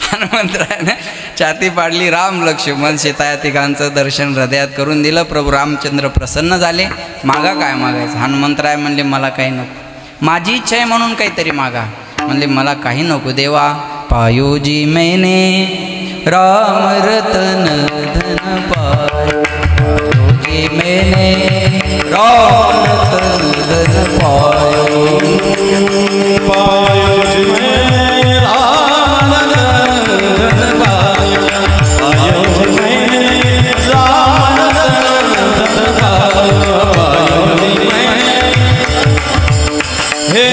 हनुमंतरायाने छाती पाडली, राम लक्ष्मण सीता या तिघांचं दर्शन हृदयात करून दिलं. प्रभू रामचंद्र प्रसन्न झाले. मागा काय मागायचं? हनुमंतराय म्हणले मला काही नको, माझी इच्छा आहे म्हणून काहीतरी मागा. म्हणले मला काही नको देवा. पायोजी मैंने राम रतन धन पायोजी मैंने राम रतन धन पायो. पायोजी मैंने राम रतन धन पायो. पायोजी मैंने राम रतन धन पायो. पायोजी मैंने हे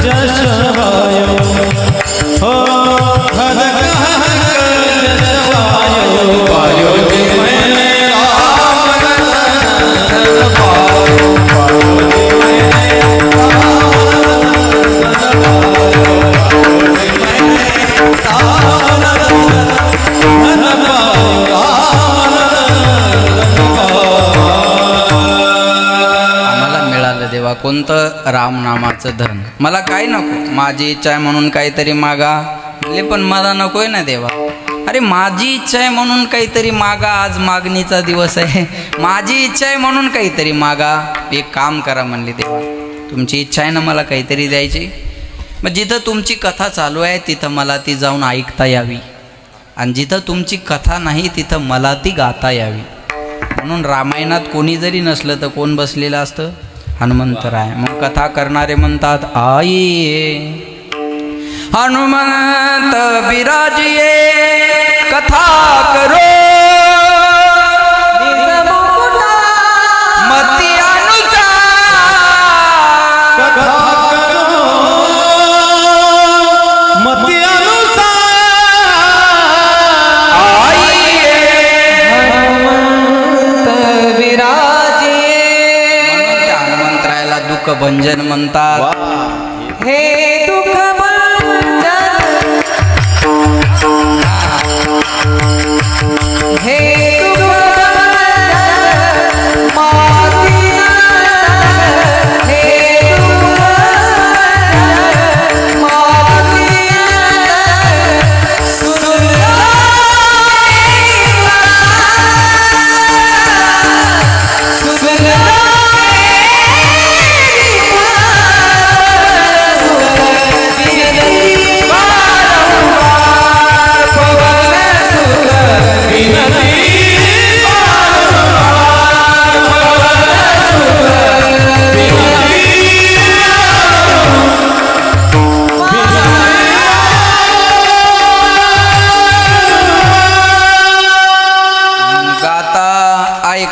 जशवायो हो जशवायो. पायोजी मैंने राम रतन पायो. पायोजी मैंने राम रतन पायो. पायोजी मैंने राम रतन पायो. आम्हाला मिळालं देवा कोणतं? रामनामाचं धन. मला काय नको, माझी इच्छा आहे म्हणून काहीतरी मागा. म्हणले पण मला नकोय ना देवा. अरे माझी इच्छा आहे म्हणून काहीतरी मागा, आज मागणीचा दिवस आहे. माझी इच्छा आहे म्हणून काहीतरी मागा. एक काम करा म्हणले देवा, तुमची इच्छा आहे ना मला काहीतरी द्यायची, मग जिथं तुमची कथा चालू आहे तिथं मला ती जाऊन ऐकता यावी, आणि जिथं तुमची कथा नाही तिथं मला ती गाता यावी. म्हणून रामायणात कोणी जरी नसलं तर कोण बसलेलं असतं? हनुमंतराय. मग कथा करणारे म्हणतात आई हनुमंत बिराजिये कथा करो मती अनुसार. कथा करो मती अनुसार. आइये हनुमंत विराजिये. म्हणून त्या हनुमंतरायाला दुःख भंजन म्हणतात. हे दुःख हे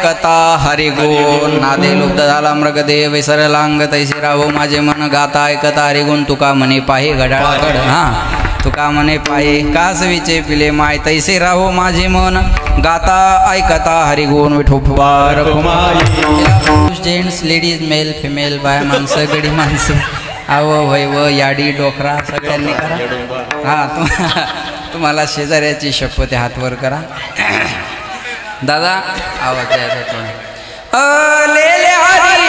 कथा हरिगुण नादे लुप्त झाला मृगदेव विसरलांग तैसे राहो माझे मन. गाता ऐकता हरिगुण तुका म्हणे पाहे घड्याळाकड. हां तुका म्हणे पाहे कास विचे पिले माय तैसे राहो माझे मन. गाता ऐकता हरिगुण विठोबार पुरुष जेंट्स लेडीज मेल फिमेल बाय माणसं गडी माणसं आव वैव याडी डोकरा सगळ्यांनी करा. हां तुम्हाला शेजाऱ्याची शपथ हातवर करा. दादा आवाज द्यायचा थोडा. ले हरी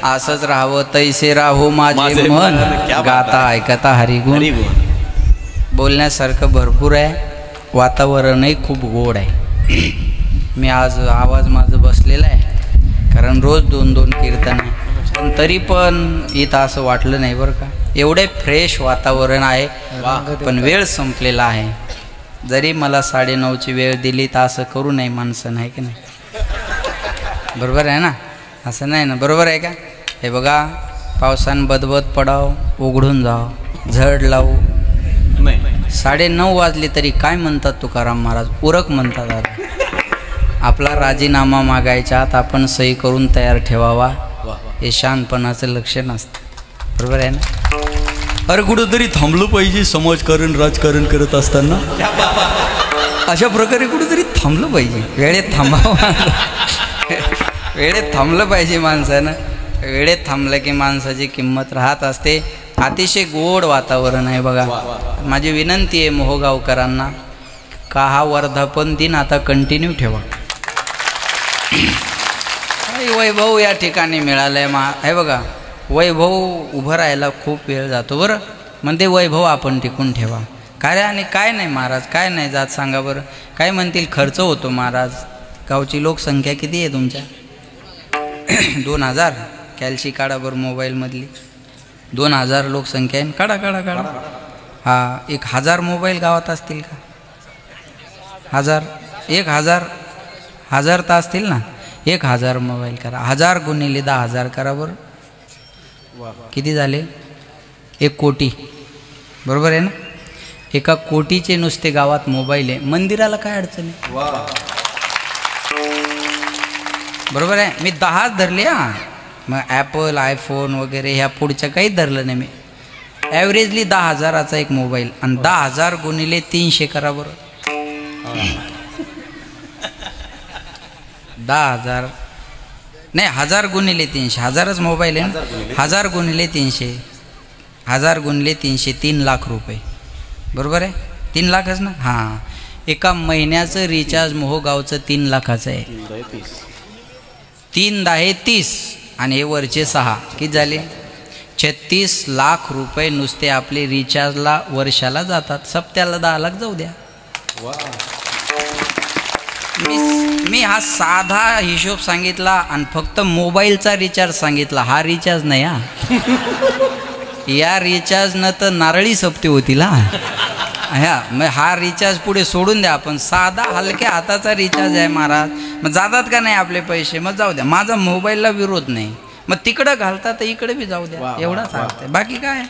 असंच राहावं तैसे राहो माझे माझे मन मन, क्या बात गाता आहे. ऐकता हरिगुण. बोलण्यासारखं भरपूर आहे, वातावरणही खूप गोड आहे. मी आज आवाज माझं बसलेला आहे कारण रोज 2-2 कीर्तन आहे, पण तरी पण इथं असं वाटलं नाही बरं का. एवढे फ्रेश वातावरण आहे, पण वेळ संपलेला आहे. जरी मला 9:30ची वेळ दिली तर असं करू नये माणसं, नाही की नाही? बरोबर आहे ना? असं नाही ना, बरोबर आहे का? हे बघा, पावसानं बदबद पडाव, उघडून जाव, झड लावू नाही. 9:30 वाजले तरी काय म्हणतात तुकाराम महाराज? उरक म्हणतात. आता आपला राजीनामा मागायच्या आत आपण सही करून तयार ठेवावा, हे शहाणपणाचं लक्षण असतं. बरोबर आहे ना? अरे कुठंतरी थांबलं पाहिजे समाजकारण राजकारण करत असताना. अशा प्रकारे कुठेतरी थांबलं पाहिजे, वेळेत थांबावं. वेळेत थांबलं पाहिजे माणसानं. वेळेत थांबलं की माणसाची किंमत राहत असते. अतिशय गोड वातावरण आहे बघा. माझी विनंती आहे मोहगावकरांना का हा वर्धापन दिन आता कंटिन्यू ठेवा. वैभव या ठिकाणी मिळालं आहे हे बघा. वैभव उभं राहायला खूप वेळ जातो बरं, म्हणते वैभव आपण टिकून ठेवा. काय आणि काय नाही महाराज, काय नाही जात सांगा बरं. काय म्हणतील खर्च होतो महाराज. गावची लोकसंख्या किती आहे तुमच्या? 2000. कॅल्सी काढा बरं मोबाईलमधली. 2000 लोकसंख्या आहे. काढा काढा काढा. हा 1000 मोबाईल गावात असतील का? 1000 1000 तर असतील ना. 1000 मोबाईल करा. 1000 गुणिले 10,000 करा बरं. किती झाले? 1 कोटी. बरोबर आहे ना? 1 कोटीचे नुसते गावात मोबाईल आहे. मंदिराला काय अडचण आहे? बरोबर आहे. मी 10 धरले हां. मग ॲपल आयफोन वगैरे ह्या पुढच्या काही धरलं नाही मी. ॲव्हरेजली 10,000चा एक मोबाईल आणि 10,000 गुणिले 300 करा बरं. 10,000 नाही, 1000 गुणिले 300. 1000च मोबाईल आहे ना. 1000 गुणिले 300. 1000 गुणिले 300 3 लाख रुपये. बरोबर आहे? 3 लाखच ना. हां, एका महिन्याचं रिचार्ज मोहगावचं 3 लाखाचं आहे. 3 10 30 आणि हे वरचे 6 किती झाले? 36 लाख रुपये नुसते आपले रिचार्जला वर्षाला जातात. सप्त्याला 10 लाख जाऊ द्या. मी हा साधा हिशोब सांगितला आणि फक्त मोबाईलचा रिचार्ज सांगितला. हा रिचार्ज नाही हा. या रिचार्जनं तर नारळी सप्ते होतील हा. मग हा रिचार्ज पुढे सोडून द्या. आपण साधा हलक्या हाताचा रिचार्ज आहे महाराज. मग जातात का नाही आपले पैसे? मग जाऊ द्या. माझा मोबाईलला विरोध नाही. मग तिकडं घालता तर इकडे बी जाऊ द्या. एवढा सांगते. बाकी काय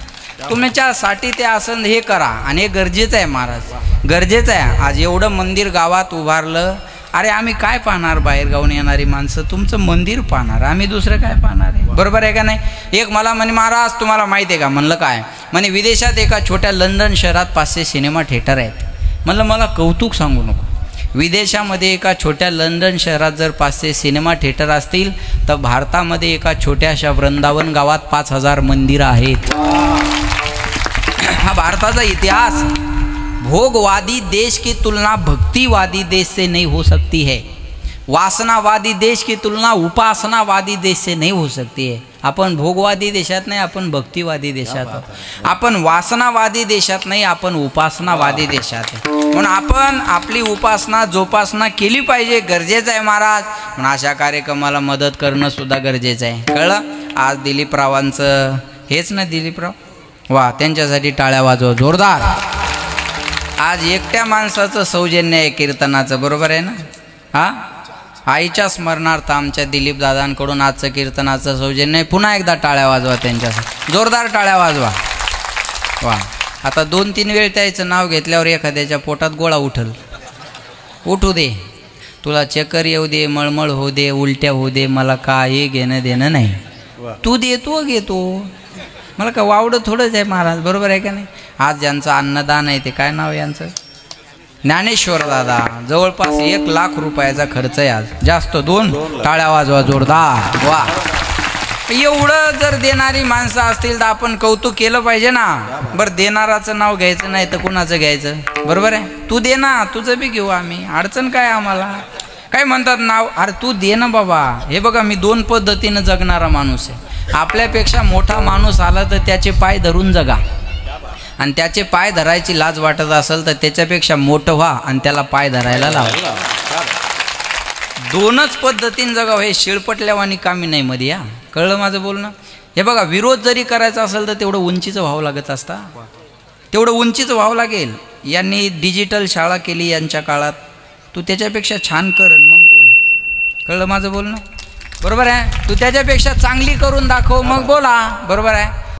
तुमच्यासाठी ते असं हे करा. आणि हे गरजेचं आहे महाराज, गरजेचं आहे. आज एवढं मंदिर गावात उभारलं. अरे आम्ही काय पाहणार? बाहेर गावून येणारी माणसं तुमचं मंदिर पाहणार, आम्ही दुसरं काय पाहणार आहे? बरोबर आहे का नाही? एक मला म्हणे महाराज तुम्हाला माहिती आहे का? म्हणलं काय? म्हणे विदेशात एका छोट्या लंडन शहरात 500 सिनेमा थिएटर आहेत. म्हणलं मला कौतुक सांगू नको. विदेशामध्ये एका छोट्या लंडन शहरात जर 500 सिनेमा थिएटर असतील तर भारतामध्ये एका छोट्याशा वृंदावन गावात 5000 मंदिरं आहेत. हा भारताचा इतिहास. भोगवादी देश की तुलना भक्तिवादी देश से नहीं हो सकती है. वासनावादी देश की तुलना उपासनावादी देश से नहीं हो सकती है. आपण भोगवादी देशात नाही, आपण भक्तिवादी देशात आहोत. आपण वासनावादी देशात नाही, आपण उपासनावादी देशात आहे. म्हणून आपण आपली उपासना जोपासना केली पाहिजे, गरजेचं आहे महाराज. म्हणून अशा कार्यक्रमाला मदत करणं सुद्धा गरजेचं आहे. कळलं? आज दिलीपरावांचं हेच ना, दिलीपराव वा, त्यांच्यासाठी टाळ्या वाजवा जोरदार. आज एकट्या माणसाचं सौजन्य आहे कीर्तनाचं. बरोबर आहे ना? हा, आईच्या स्मरणार्थ आमच्या दिलीप दादांकडून आजचं कीर्तनाचं सौजन्य आहे. पुन्हा एकदा टाळ्या वाजवा त्यांच्यासाठी, जोरदार टाळ्या वाजवा. वा, आता 2-3 वेळ त्याचं नाव घेतल्यावर एखाद्याच्या पोटात गोळा उठल. उठू दे, तुला चक्कर येऊ दे, मळमळ होऊ दे, उलट्या होऊ दे, मला काही घेणं देणं नाही. तू देतो घेतो, मला का वावडं थोडंच आहे महाराज. बरोबर आहे का नाही? आज ज्यांचं अन्नदान आहे ते काय नाव आहे यांचं? ज्ञानेश्वर दादा. जवळपास 1 लाख रुपयाचा खर्च आहे आज. जास्त 2 टाळ्या वाजवा जोरदार. वा, एवढं जर देणारी माणसं असतील तर आपण कौतुक केलं पाहिजे ना. बरं, देणाराचं नाव घ्यायचं नाही तर कुणाचं घ्यायचं? बरोबर आहे? तू दे ना, तुझं बी घेऊ आम्ही, अडचण काय आम्हाला. काय म्हणतात नाव, अरे तू दे ना बाबा. हे बघा, मी 2 पद्धतीनं जगणारा माणूस आहे. आपल्यापेक्षा मोठा माणूस आला तर त्याचे पाय धरून जगा, आणि त्याचे पाय धरायची लाज वाटत असेल तर त्याच्यापेक्षा मोठं व्हा आणि त्याला पाय धरायला लावा. 2च पद्धतीने जगावं. हे शिळपटल्यावानी कामी नाही मध्ये. या कळलं माझं बोलणं. हे बघा, विरोध जरी करायचा असेल तर तेवढं उंचीचं व्हावं लागत असता, तेवढं उंचीचं व्हावं लागेल. यांनी डिजिटल शाळा केली यांच्या काळात, तू त्याच्यापेक्षा छान कर मग बोल. कळलं माझं बोलणं. बरोबर आहे. तू त्याच्यापेक्षा चांगली करून दाखव मग बोला. बरोबर आहे.